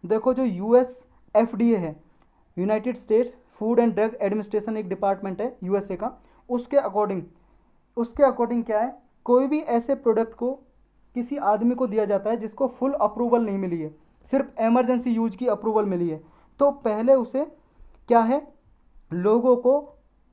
देखो जो यूएस एफडीए है, United states food and drug administration, एक डिपार्टमेंट है यूएसए का, उसके अकॉर्डिंग क्या है, कोई भी ऐसे प्रोडक्ट को किसी आदमी को दिया जाता है जिसको फुल अप्रूवल नहीं मिली है, सिर्फ इमरजेंसी यूज की अप्रूवल मिली है, तो पहले उसे क्या है, लोगों को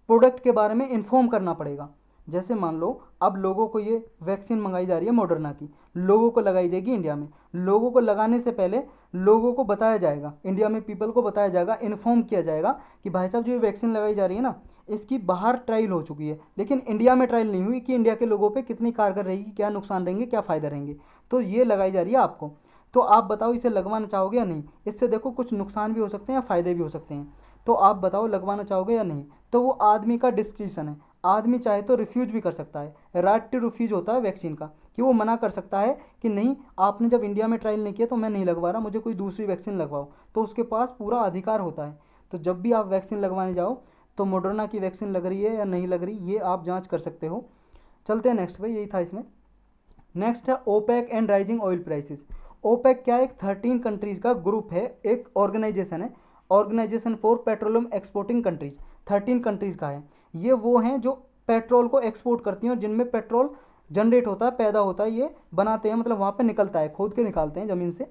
प्रोडक्ट के बारे में इन्फॉर्म करना पड़ेगा। जैसे मान लो अब लोगों को ये वैक्सीन मंगाई जा रही है मॉडर्ना की, लोगों को लगाई जाएगी इंडिया में, लोगों को लगाने से पहले लोगों को बताया जाएगा, इंडिया में पीपल को बताया जाएगा, इन्फॉर्म किया जाएगा कि भाई साहब जो ये वैक्सीन लगाई जा रही है ना, इसकी बाहर ट्रायल हो चुकी है लेकिन इंडिया में ट्रायल नहीं हुई कि इंडिया के लोगों पे कितनी कारगर रहेगी, क्या नुकसान रहेंगे, क्या फ़ायदा रहेंगे, तो ये लगाई जा रही है आपको, तो आप बताओ इसे लगवाना चाहोगे या नहीं? इससे देखो कुछ नुकसान भी हो सकते हैं या फ़ायदे भी हो सकते हैं, तो आप बताओ लगवाना चाहोगे या नहीं? तो वो आदमी का डिस्क्रिप्शन है, आदमी चाहे तो रिफ्यूज भी कर सकता है, राइट टू रिफ्यूज होता है वैक्सीन का, कि वो मना कर सकता है कि नहीं आपने जब इंडिया में ट्रायल नहीं किया तो मैं नहीं लगवा रहा, मुझे कोई दूसरी वैक्सीन लगवाओ, तो उसके पास पूरा अधिकार होता है। तो जब भी आप वैक्सीन लगवाने जाओ तो मॉडर्ना की वैक्सीन लग रही है या नहीं लग रही ये आप जाँच कर सकते हो। चलते हैं नेक्स्ट पे, यही था इसमें। नेक्स्ट है OPEC and rising oil prices. OPEC क्या है, एक 13 कंट्रीज़ का ग्रुप है, एक ऑर्गेनाइजेशन है, organisation for petroleum exporting countries, 13 countries का है। ये वो हैं जो पेट्रोल को एक्सपोर्ट करती हैं और जिनमें पेट्रोल जनरेट होता है, पैदा होता है, ये बनाते हैं, मतलब वहाँ पे निकलता है, खोद के निकालते हैं ज़मीन से।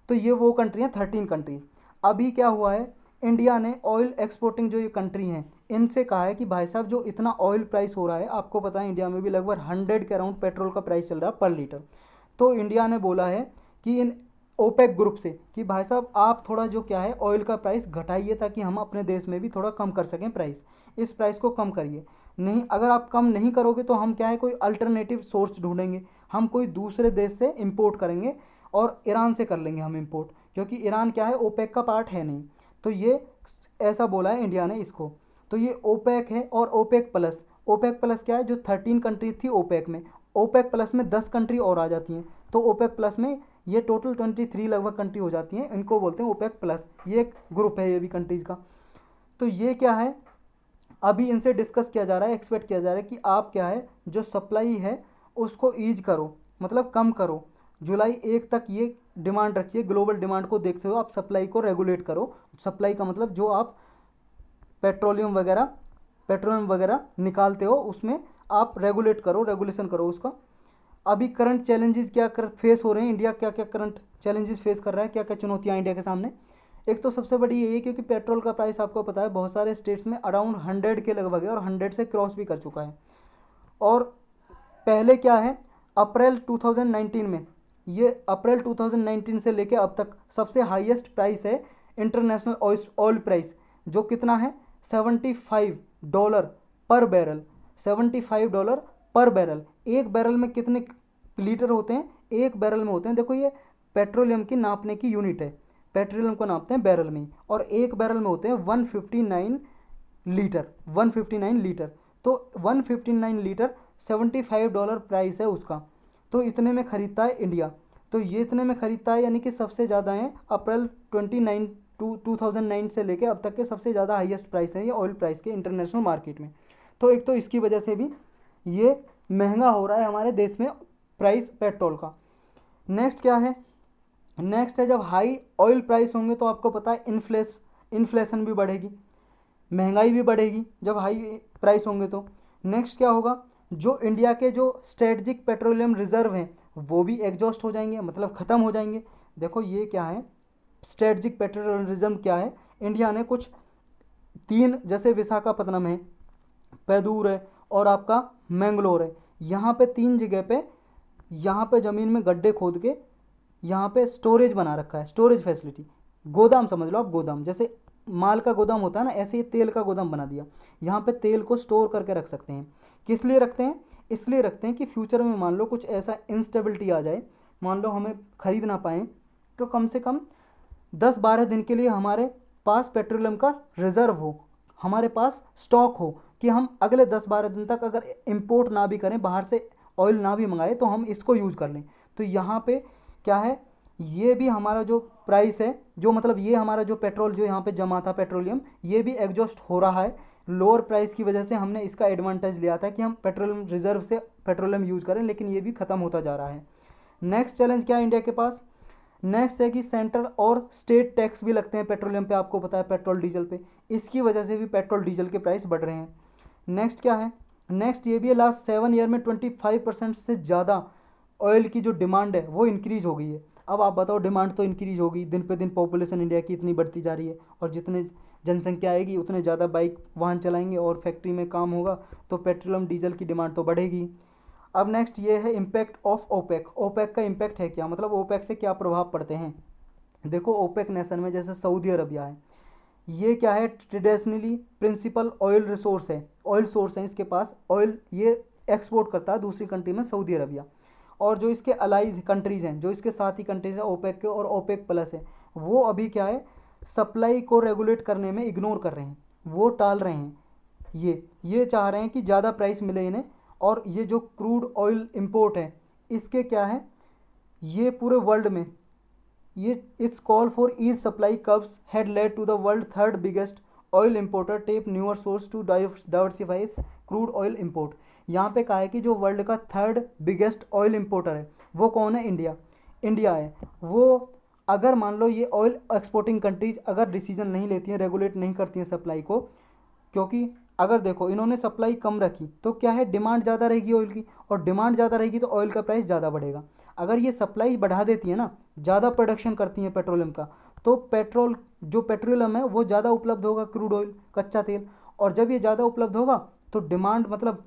तो ये वो कंट्री हैं 13 कंट्री। अभी क्या हुआ है, इंडिया ने ऑयल एक्सपोर्टिंग जो ये कंट्री हैं इनसे कहा है कि भाई साहब जो इतना ऑयल प्राइस हो रहा है, आपको पता है इंडिया में भी लगभग 100 के अराउंड पेट्रोल का प्राइस चल रहा है पर लीटर, तो इंडिया ने बोला है कि इन ओपेक ग्रुप से कि भाई साहब आप थोड़ा जो क्या है ऑयल का प्राइस घटाइए ताकि हम अपने देश में भी थोड़ा कम कर सकें प्राइस, इस प्राइस को कम करिए। नहीं, अगर आप कम नहीं करोगे तो हम क्या है कोई अल्टरनेटिव सोर्स ढूंढेंगे, हम कोई दूसरे देश से इंपोर्ट करेंगे और ईरान से कर लेंगे हम इंपोर्ट, क्योंकि ईरान क्या है ओपेक का पार्ट है नहीं। तो ये ऐसा बोला है इंडिया ने इसको। तो ये ओपेक है और ओपेक प्लस, ओपेक प्लस क्या है, जो 13 कंट्री थी ओपेक में, ओपेक प्लस में 10 कंट्री और आ जाती हैं, तो ओपेक प्लस में ये टोटल 23 लगभग कंट्री हो जाती हैं, इनको बोलते हैं ओपेक प्लस। ये एक ग्रुप है ये भी कंट्रीज़ का। तो ये क्या है, अभी इनसे डिस्कस किया जा रहा है, एक्सपेक्ट किया जा रहा है कि आप क्या है जो सप्लाई है उसको ईज करो, मतलब कम करो। जुलाई 1 तक ये डिमांड रखिए, ग्लोबल डिमांड को देखते हुए आप सप्लाई को रेगुलेट करो। सप्लाई का मतलब जो आप पेट्रोलियम वगैरह निकालते हो उसमें आप रेगुलेट करो, रेगुलेशन करो उसका। अभी करंट चैलेंजेस क्या फेस हो रहे हैं, इंडिया क्या क्या करंट चैलेंजेस फेस कर रहा है, क्या क्या चुनौतियाँ इंडिया के सामने। एक तो सबसे बड़ी यही है क्योंकि पेट्रोल का प्राइस आपको पता है बहुत सारे स्टेट्स में अराउंड 100 के लगभग है और 100 से क्रॉस भी कर चुका है। और पहले क्या है, अप्रैल 2019 में, ये अप्रैल 2019 से लेके अब तक सबसे हाईएस्ट प्राइस है इंटरनेशनल ऑयल प्राइस, जो कितना है $75 पर बैरल। $75 पर बैरल। एक बैरल में कितने लीटर होते हैं, एक बैरल में होते हैं, देखो ये पेट्रोलियम की नापने की यूनिट है, पेट्रोलियम को नापते हैं बैरल में ही, और एक बैरल में होते हैं 159 लीटर, 159 लीटर। तो 159 लीटर $75 प्राइस है उसका, तो इतने में ख़रीदता है इंडिया। तो ये इतने में ख़रीदता है यानी कि सबसे ज़्यादा है, अप्रैल 2009 से लेके अब तक के सबसे ज़्यादा हाईएस्ट प्राइस है ये ऑयल प्राइस के इंटरनेशनल मार्केट में। तो एक तो इसकी वजह से भी ये महंगा हो रहा है हमारे देश में प्राइस पेट्रोल का। नेक्स्ट क्या है, नेक्स्ट है जब हाई ऑयल प्राइस होंगे तो आपको पता है इन्फ्लेशन भी बढ़ेगी, महंगाई भी बढ़ेगी जब हाई प्राइस होंगे तो। नेक्स्ट क्या होगा, जो इंडिया के जो स्ट्रेटजिक पेट्रोलियम रिजर्व हैं वो भी एग्जॉस्ट हो जाएंगे, मतलब ख़त्म हो जाएंगे। देखो ये क्या है, स्ट्रेटजिक पेट्रोलियम रिजर्व क्या है, इंडिया ने कुछ 3, जैसे विशाखापत्तनम है, पैदूर है और आपका मैंगलोर है, यहाँ पे 3 जगह पे, यहाँ पे ज़मीन में गड्ढे खोद के यहाँ पे स्टोरेज बना रखा है, स्टोरेज फैसिलिटी, गोदाम समझ लो आप, गोदाम जैसे माल का गोदाम होता है ना, ऐसे ही तेल का गोदाम बना दिया। यहाँ पे तेल को स्टोर करके रख सकते हैं। किस लिए रखते हैं, इसलिए रखते हैं कि फ्यूचर में मान लो कुछ ऐसा इंस्टेबिलिटी आ जाए, मान लो हमें खरीद ना पाएँ, तो कम से कम 10-12 दिन के लिए हमारे पास पेट्रोलियम का रिज़र्व हो, हमारे पास स्टॉक हो, कि हम अगले 10-12 दिन तक अगर इंपोर्ट ना भी करें, बाहर से ऑयल ना भी मंगाए, तो हम इसको यूज़ कर लें। तो यहाँ पे क्या है, ये भी हमारा जो प्राइस है, जो मतलब ये हमारा जो पेट्रोल जो यहाँ पे जमा था पेट्रोलियम, ये भी एग्जॉस्ट हो रहा है। लोअर प्राइस की वजह से हमने इसका एडवांटेज लिया था कि हम पेट्रोलियम रिजर्व से पेट्रोलियम यूज़ करें, लेकिन ये भी ख़त्म होता जा रहा है। नेक्स्ट चैलेंज क्या है इंडिया के पास, नेक्स्ट है कि सेंट्रल और स्टेट टैक्स भी लगते हैं पेट्रोलियम पे, आपको पता है, पेट्रोल डीजल पे, इसकी वजह से भी पेट्रोल डीजल के प्राइस बढ़ रहे हैं। नेक्स्ट क्या है, नेक्स्ट ये भी है, लास्ट 7 ईयर में 25% से ज़्यादा ऑयल की जो डिमांड है वो इंक्रीज़ हो गई है। अब आप बताओ, डिमांड तो इंक्रीज़ होगी, दिन पे दिन पॉपुलेशन इंडिया की इतनी बढ़ती जा रही है, और जितने जनसंख्या आएगी उतने ज़्यादा बाइक वाहन चलाएंगे और फैक्ट्री में काम होगा, तो पेट्रोलियम डीजल की डिमांड तो बढ़ेगी। अब नेक्स्ट ये है इम्पैक्ट ऑफ ओपेक। ओपेक का इम्पैक्ट है क्या, मतलब ओपेक से क्या प्रभाव पड़ते हैं। देखो ओपेक नेशन में जैसे सऊदी अरबिया है, ये क्या है, ट्रेडिशनली प्रिंसिपल ऑयल रिसोर्स है, ऑयल सोर्स है इसके पास, ऑयल ये एक्सपोर्ट करता है दूसरी कंट्री में, सऊदी अरबिया। और जो इसके अलाइज कंट्रीज़ हैं, जो इसके साथी कंट्रीज़ हैं ओपेक के और ओपेक प्लस है, वो अभी क्या है, सप्लाई को रेगुलेट करने में इग्नोर कर रहे हैं, वो टाल रहे हैं। ये चाह रहे हैं कि ज़्यादा प्राइस मिले इन्हें, और ये जो क्रूड ऑयल इंपोर्ट है इसके क्या है, ये पूरे वर्ल्ड में ये its call for ease supply curbs had led to the world third biggest oil importer tap newer source to diversify crude oil import. यहाँ पे कहा है कि जो वर्ल्ड का थर्ड बिगेस्ट ऑयल इंपोर्टर है वो कौन है, इंडिया है। वो अगर मान लो ये ऑयल एक्सपोर्टिंग कंट्रीज अगर डिसीजन नहीं लेती हैं, रेगुलेट नहीं करती हैं सप्लाई को, क्योंकि अगर देखो इन्होंने सप्लाई कम रखी तो क्या है, डिमांड ज़्यादा रहेगी ऑयल की, और डिमांड ज़्यादा रहेगी तो ऑयल का प्राइस ज़्यादा बढ़ेगा। अगर ये सप्लाई बढ़ा देती है ना, ज़्यादा प्रोडक्शन करती है पेट्रोलियम का, तो पेट्रोलियम है वो ज़्यादा उपलब्ध होगा, क्रूड ऑयल कच्चा तेल, और जब ये ज़्यादा उपलब्ध होगा तो डिमांड मतलब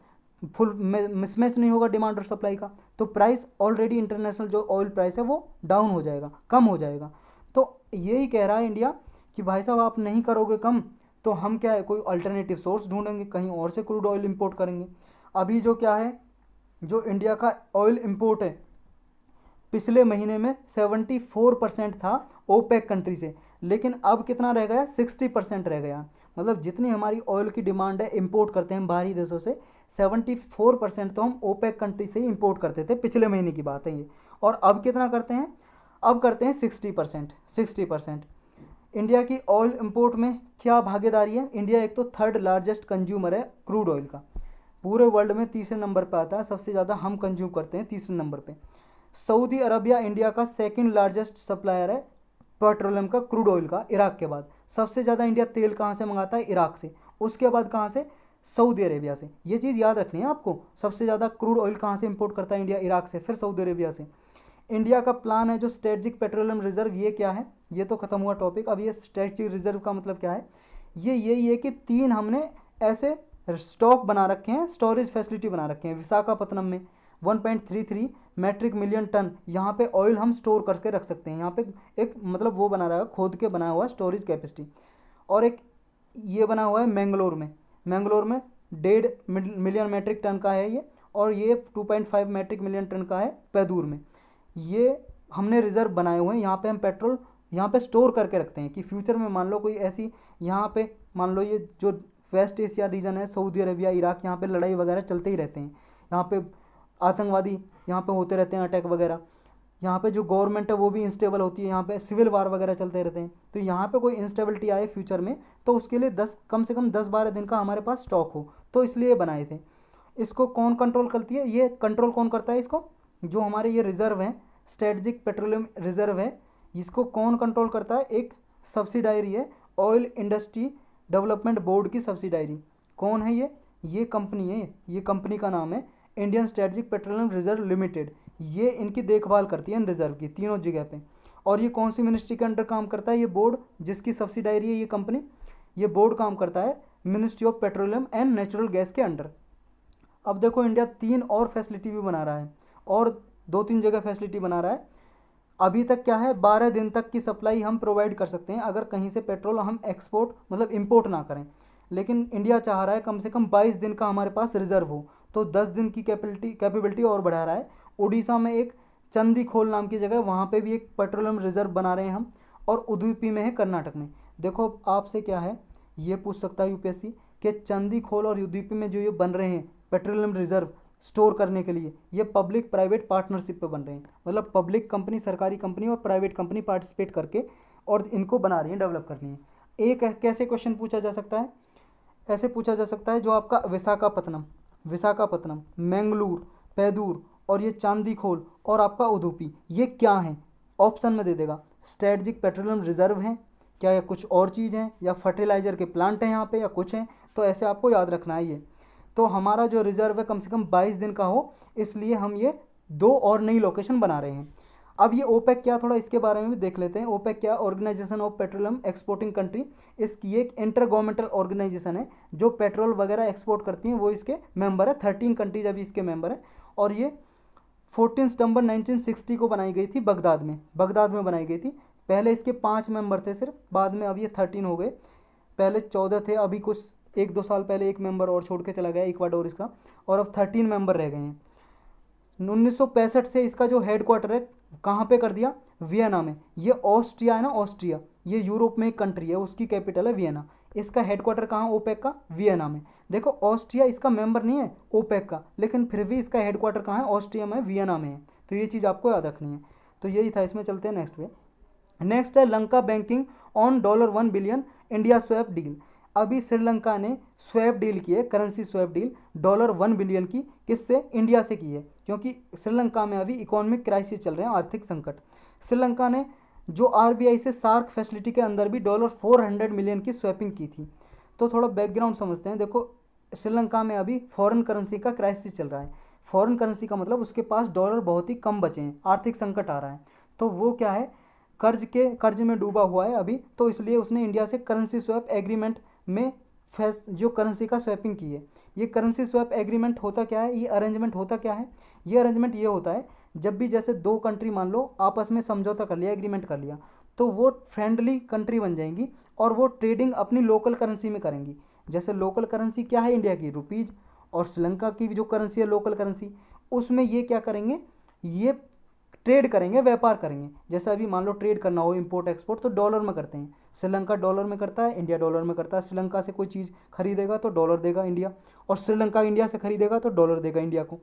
फुल मिसमैच नहीं होगा डिमांड और सप्लाई का, तो प्राइस ऑलरेडी इंटरनेशनल जो ऑयल प्राइस है वो डाउन हो जाएगा, कम हो जाएगा। तो यही कह रहा है इंडिया कि भाई साहब आप नहीं करोगे कम तो हम क्या है, कोई अल्टरनेटिव सोर्स ढूंढेंगे, कहीं और से क्रूड ऑयल इंपोर्ट करेंगे। अभी जो क्या है, जो इंडिया का ऑयल इंपोर्ट है पिछले महीने में 74% था ओपेक कंट्री से, लेकिन अब कितना रह गया, 60% रह गया। मतलब जितनी हमारी ऑयल की डिमांड है इंपोर्ट करते हैं हम बाहरी देशों से, 74% तो हम ओपेक कंट्री से ही इंपोर्ट करते थे, पिछले महीने की बात है ये। और अब कितना करते हैं, अब करते हैं 60%। इंडिया की ऑयल इंपोर्ट में क्या भागीदारी है? इंडिया एक तो थर्ड लार्जेस्ट कंज्यूमर है क्रूड ऑयल का, पूरे वर्ल्ड में तीसरे नंबर पर आता है, सबसे ज़्यादा हम कंज्यूम करते हैं तीसरे नंबर पे। सऊदी अरबिया इंडिया का सेकंड लार्जेस्ट सप्लायर है पेट्रोलियम का, क्रूड ऑयल का, इराक के बाद। सबसे ज़्यादा इंडिया तेल कहाँ से मंगाता है? इराक से। उसके बाद कहाँ से? सऊदी अरेबिया से। ये चीज़ याद रखनी है आपको, सबसे ज़्यादा क्रूड ऑयल कहाँ से इंपोर्ट करता है इंडिया? इराक से, फिर सऊदी अरेबिया से। इंडिया का प्लान है जो स्ट्रेटजिक पेट्रोलियम रिजर्व, ये क्या है? ये तो खत्म हुआ टॉपिक। अब ये स्ट्रेटजिक रिजर्व का मतलब क्या है? ये यही है कि 3 हमने ऐसे स्टॉक बना रखे हैं, स्टोरेज फैसिलिटी बना रखे हैं विशाखापत्तनम में। 1.33 मैट्रिक मिलियन टन यहाँ पे ऑयल हम स्टोर करके रख सकते हैं। यहाँ पे एक मतलब वो बना रहा है, खोद के बनाया हुआ स्टोरेज कैपेसिटी। और एक ये बना हुआ है मैंगलोर में, मैंगलोर में 1.5 मिलियन मैट्रिक टन का है ये। और ये 2.5 मैट्रिक मिलियन टन का है पैदूर में। ये हमने रिजर्व बनाए हुए हैं। यहाँ पे हम पेट्रोल यहाँ पे स्टोर करके रखते हैं कि फ्यूचर में मान लो कोई ऐसी, यहाँ पे मान लो ये जो वेस्ट एशिया रीजन है, सऊदी अरेबिया, इराक, यहाँ पे लड़ाई वगैरह चलते ही रहते हैं। यहाँ पे आतंकवादी यहाँ पे होते रहते हैं, अटैक वगैरह। यहाँ पे जो गवर्नमेंट है वो भी इंस्टेबल होती है, यहाँ पे सिविल वार वगैरह चलते रहते हैं। तो यहाँ पे कोई इंस्टेबिलिटी आए फ्यूचर में तो उसके लिए 10 कम से कम 10-12 दिन का हमारे पास स्टॉक हो, तो इसलिए बनाए थे। इसको कौन कंट्रोल करती है? ये कंट्रोल कौन करता है इसको? जो हमारे ये रिजर्व हैं, स्ट्रेटजिक पेट्रोलियम रिजर्व है, इसको कौन कंट्रोल करता है? एक सब्सिडायरी है, ऑयल इंडस्ट्री डेवलपमेंट बोर्ड की सब्सिडायरी। कौन है ये? ये कंपनी है, ये कंपनी का नाम है Indian strategic petroleum reserve limited. ये इनकी देखभाल करती है इन रिजर्व की तीनों जगह पे। और ये कौन सी मिनिस्ट्री के अंडर काम करता है? ये बोर्ड जिसकी सब्सिडायरी है ये कंपनी, ये बोर्ड काम करता है ministry of petroleum and natural gas के अंडर। अब देखो इंडिया 3 और फैसिलिटी भी बना रहा है, और 2-3 जगह फैसिलिटी बना रहा है। अभी तक क्या है, 12 दिन तक की सप्लाई हम प्रोवाइड कर सकते हैं अगर कहीं से पेट्रोल हम एक्सपोर्ट मतलब इंपोर्ट ना करें। लेकिन इंडिया चाह रहा है कम से कम 22 दिन का हमारे पास रिजर्व हो, तो 10 दिन की कैपेबिलिटी और बढ़ा रहा है। उड़ीसा में एक चंदी खोल नाम की जगह, वहाँ पे भी एक पेट्रोलियम रिजर्व बना रहे हैं हम। और उदुपी में है कर्नाटक में। देखो आपसे क्या है, ये पूछ सकता है यूपीएससी कि चंदी खोल और उदुपी में जो ये बन रहे हैं पेट्रोलियम रिजर्व स्टोर करने के लिए, ये पब्लिक प्राइवेट पार्टनरशिप पे बन रहे हैं। मतलब पब्लिक कंपनी, सरकारी कंपनी और प्राइवेट कंपनी पार्टिसिपेट करके और इनको बना रही है, डेवलप कर रही है। एक कैसे क्वेश्चन पूछा जा सकता है? ऐसे पूछा जा सकता है जो आपका विशाखापत्तनम, विशाखापत्तनम, मैंगलोर, पैदूर और ये चांदी खोल और आपका उदुपी, ये क्या हैं? ऑप्शन में दे देगा स्ट्रेटजिक पेट्रोलियम रिजर्व हैं क्या, या कुछ और चीज़ हैं, या फर्टिलाइजर के प्लांट हैं यहाँ पे, या कुछ हैं। तो ऐसे आपको याद रखना है ये। तो हमारा जो रिजर्व है कम से कम 22 दिन का हो, इसलिए हम ये 2 और नई लोकेशन बना रहे हैं। अब ये ओपेक क्या, थोड़ा इसके बारे में भी देख लेते हैं। ओपेक क्या? Organisation of petroleum exporting country. इसकी एक इंटर गवर्नमेंटल ऑर्गेनाइजेशन है जो पेट्रोल वगैरह एक्सपोर्ट करती हैं, वो इसके मेंबर है। 13 कंट्रीज अभी इसके मेंबर है। और ये 14 सितंबर 1960 को बनाई गई थी, बगदाद में, बगदाद में बनाई गई थी। पहले इसके 5 मेंबर थे सिर्फ, बाद में अब ये 13 हो गए। पहले 14 थे, अभी कुछ 1-2 साल पहले एक मेंबर और छोड़ के चला गया इक्वाडोर इसका, और अब 13 मेंबर रह गए हैं। 1965 से इसका जो हेडक्वार्टर है कहाँ पे कर दिया? वियना में। ये ऑस्ट्रिया है ना, ऑस्ट्रिया, ये यूरोप में एक कंट्री है, उसकी कैपिटल है वियना। इसका हेडक्वार्टर कहाँ? ओपेक का वियना में। देखो ऑस्ट्रिया इसका मेंबर नहीं है ओपेक का, लेकिन फिर भी इसका हेडक्वार्टर कहाँ है? ऑस्ट्रिया में, वियना में है। तो ये चीज़ आपको याद रखनी है। तो यही था, इसमें चलते हैं नेक्स्ट पे। नेक्स्ट है Lanka banking on $1 billion India swap deal. अभी श्रीलंका ने स्वैप डील की है, करेंसी स्वैप डील $1 बिलियन की। किससे? इंडिया से की है, क्योंकि श्रीलंका में अभी इकोनॉमिक क्राइसिस चल रहे हैं, आर्थिक संकट। श्रीलंका ने जो आरबीआई से सार्क फैसिलिटी के अंदर भी $400 मिलियन की स्वैपिंग की थी। तो थोड़ा बैकग्राउंड समझते हैं। देखो श्रीलंका में अभी फॉरेन करेंसी का क्राइसिस चल रहा है। फॉरेन करेंसी का मतलब उसके पास डॉलर बहुत ही कम बचे हैं, आर्थिक संकट आ रहा है। तो वो क्या है, कर्ज में डूबा हुआ है अभी, तो इसलिए उसने इंडिया से करेंसी स्वैप एग्रीमेंट में जो करेंसी का स्वैपिंग की है। ये करेंसी स्वैप एग्रीमेंट होता क्या है, ये अरेंजमेंट होता क्या है? ये अरेंजमेंट ये होता है जब भी जैसे 2 कंट्री मान लो आपस में समझौता कर लिया, एग्रीमेंट कर लिया, तो वो फ्रेंडली कंट्री बन जाएंगी और वो ट्रेडिंग अपनी लोकल करेंसी में करेंगी। जैसे लोकल करेंसी क्या है इंडिया की? रुपीज़। और श्रीलंका की जो करेंसी है लोकल करेंसी, उसमें ये क्या करेंगे, ये ट्रेड करेंगे, व्यापार करेंगे। जैसे अभी मान लो ट्रेड करना हो इंपोर्ट एक्सपोर्ट, तो डॉलर में करते हैं। श्रीलंका डॉलर में करता है, इंडिया डॉलर में करता है। श्रीलंका से कोई चीज़ खरीदेगा तो डॉलर देगा इंडिया, और श्रीलंका इंडिया से खरीदेगा तो डॉलर देगा इंडिया को।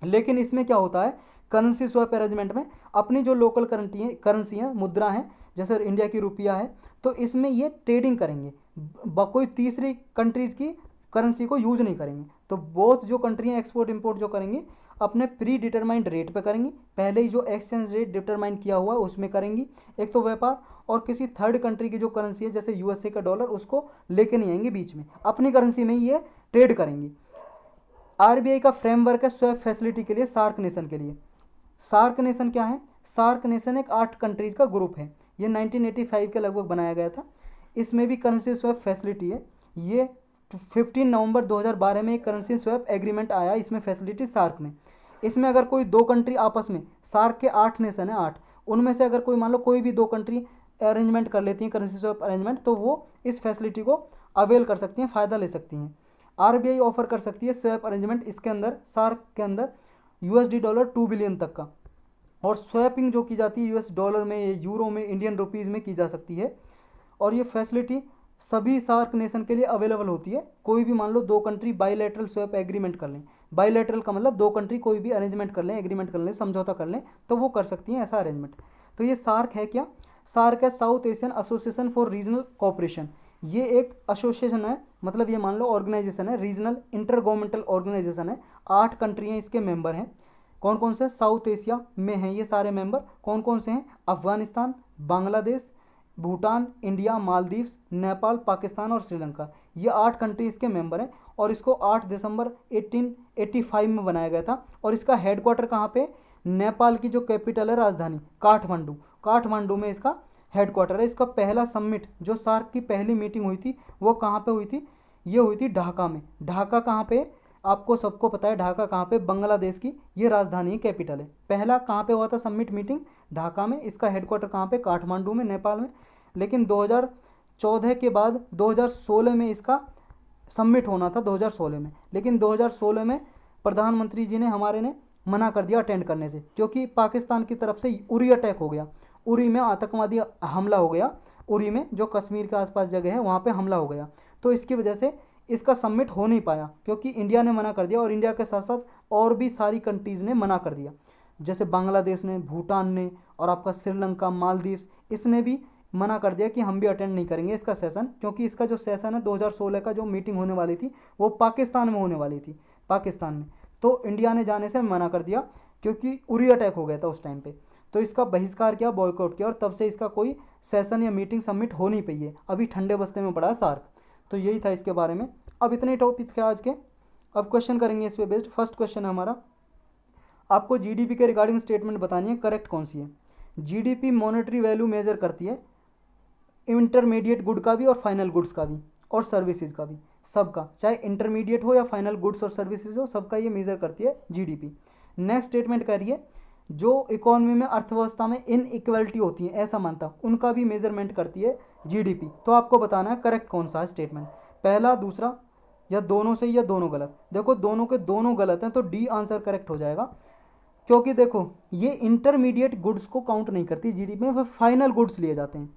लेकिन इसमें क्या होता है, करेंसी स्वैप अरेंजमेंट में अपनी जो लोकल करेंसी है, मुद्रा है, जैसे इंडिया की रुपया है, तो इसमें ये ट्रेडिंग करेंगे, कोई तीसरी कंट्रीज़ की करेंसी को यूज़ नहीं करेंगे। तो बोथ जो कंट्री हैं एक्सपोर्ट इंपोर्ट जो करेंगे अपने प्री डिटरमाइंड रेट पे करेंगी, पहले ही जो एक्सचेंज रेट डिटरमाइन किया हुआ है उसमें करेंगी एक तो व्यापार, और किसी थर्ड कंट्री की जो करेंसी है जैसे यूएसए का डॉलर उसको लेके नहीं आएंगे बीच में, अपनी करेंसी में ही ये ट्रेड करेंगी। आरबीआई का फ्रेमवर्क है स्वैप फैसिलिटी के लिए सार्क नेशन के लिए। सार्क नेशन क्या है? सार्क नेशन एक 8 कंट्रीज़ का ग्रुप है, ये 1985 के लगभग बनाया गया था। इसमें भी करेंसी स्वैप फैसिलिटी है। ये 15 नवंबर 2012 में एक करेंसी स्वैप एग्रीमेंट आया इसमें फैसिलिटी सार्क में। इसमें अगर कोई दो कंट्री आपस में, सार्क के 8 नेशन है 8, उनमें से अगर कोई मान लो कोई भी दो कंट्री अरेंजमेंट कर लेती हैं करेंसी स्वैप अरेंजमेंट, तो वो इस फैसिलिटी को अवेल कर सकती हैं, फ़ायदा ले सकती हैं। आरबीआई ऑफर कर सकती है स्वैप अरेंजमेंट इसके अंदर, सार्क के अंदर यूएसडी डॉलर 2 बिलियन तक का, और स्वैपिंग जो की जाती है यूएस डॉलर में, यूरो में, इंडियन रुपीज़ में की जा सकती है। और ये फैसिलिटी सभी सार्क नेशन के लिए अवेलेबल होती है। कोई भी मान लो दो कंट्री बाईलैटरल स्वैप एग्रीमेंट कर लें, बाईलैटरल का मतलब दो कंट्री कोई भी अरेंजमेंट कर लें, एग्रीमेंट कर लें, समझौता कर लें, तो वो कर सकती हैं ऐसा अरेंजमेंट। तो ये सार्क है क्या? सार्क है south Asian association for regional cooperation. ये एक एसोसिएशन है, मतलब ये मान लो ऑर्गेनाइजेशन है, रीजनल इंटर गवर्नमेंटल ऑर्गेनाइजेशन है। 8 कंट्री हैं इसके मेंबर हैं। कौन कौन से? साउथ एशिया में हैं ये सारे मेंबर। कौन कौन से हैं? अफगानिस्तान, बांग्लादेश, भूटान, इंडिया, मालदीव्स, नेपाल, पाकिस्तान और श्रीलंका। ये 8 कंट्री इसके मेंबर हैं। और इसको 8 दिसंबर 1885 में बनाया गया था। और इसका हेडक्वार्टर कहाँ पे? नेपाल की जो कैपिटल है राजधानी काठमांडू, काठमांडू में इसका हेडक्वार्टर है। इसका पहला समिट जो सार्क की पहली मीटिंग हुई थी वो कहाँ पे हुई थी? ये हुई थी ढाका में। ढाका कहाँ पे? आपको सबको पता है ढाका कहाँ पे? बांग्लादेश की ये राजधानी है, कैपिटल है। पहला कहाँ पे हुआ था समिट मीटिंग? ढाका में। इसका हेडक्वार्टर कहाँ पे? काठमांडू में, नेपाल में। लेकिन 2014 के बाद 2016 में इसका समिट होना था, 2016 में। लेकिन 2016 में प्रधानमंत्री जी ने हमारे ने मना कर दिया अटेंड करने से, क्योंकि पाकिस्तान की तरफ से उरी अटैक हो गया। उरी में आतंकवादी हमला हो गया। उरी में जो कश्मीर के आसपास जगह है वहाँ पे हमला हो गया। तो इसकी वजह से इसका समिट हो नहीं पाया, क्योंकि इंडिया ने मना कर दिया। और इंडिया के साथ साथ और भी सारी कंट्रीज़ ने मना कर दिया, जैसे बांग्लादेश ने, भूटान ने, और आपका श्रीलंका, मालदीव्स, इसने भी मना कर दिया कि हम भी अटेंड नहीं करेंगे इसका सेशन। क्योंकि इसका जो सेशन है 2016 का जो मीटिंग होने वाली थी वो पाकिस्तान में होने वाली थी, पाकिस्तान में। तो इंडिया ने जाने से मना कर दिया, क्योंकि उरी अटैक हो गया था उस टाइम पे। तो इसका बहिष्कार किया, बॉयकॉट किया, और तब से इसका कोई सेशन या मीटिंग समिट हो नहीं पाई है। अभी ठंडे बस्ते में पड़ा है सार्क। तो यही था इसके बारे में। अब इतने टॉपिक थे आज के। अब क्वेश्चन करेंगे इस पे बेस्ड। फर्स्ट क्वेश्चन है हमारा, आपको जीडीपी के रिगार्डिंग स्टेटमेंट बतानी है, करेक्ट कौन सी है? जीडीपी मॉनेटरी वैल्यू मेजर करती है इंटरमीडिएट गुड का भी और फाइनल गुड्स का भी और सर्विसेज का भी, सबका, चाहे इंटरमीडिएट हो या फाइनल गुड्स और सर्विसेज हो, सबका ये मेजर करती है जीडीपी। नेक्स्ट स्टेटमेंट कह रही है जो इकोनॉमी में, अर्थव्यवस्था में इनइक्वालिटी होती है ऐसा मानता, उनका भी मेजरमेंट करती है जीडीपी। तो आपको बताना है करेक्ट कौन सा है स्टेटमेंट, पहला, दूसरा, या दोनों सही या दोनों गलत। देखो दोनों के दोनों गलत हैं, तो डी आंसर करेक्ट हो जाएगा। क्योंकि देखो ये इंटरमीडिएट गुड्स को काउंट नहीं करती जीडीपी में, वह फाइनल गुड्स लिए जाते हैं।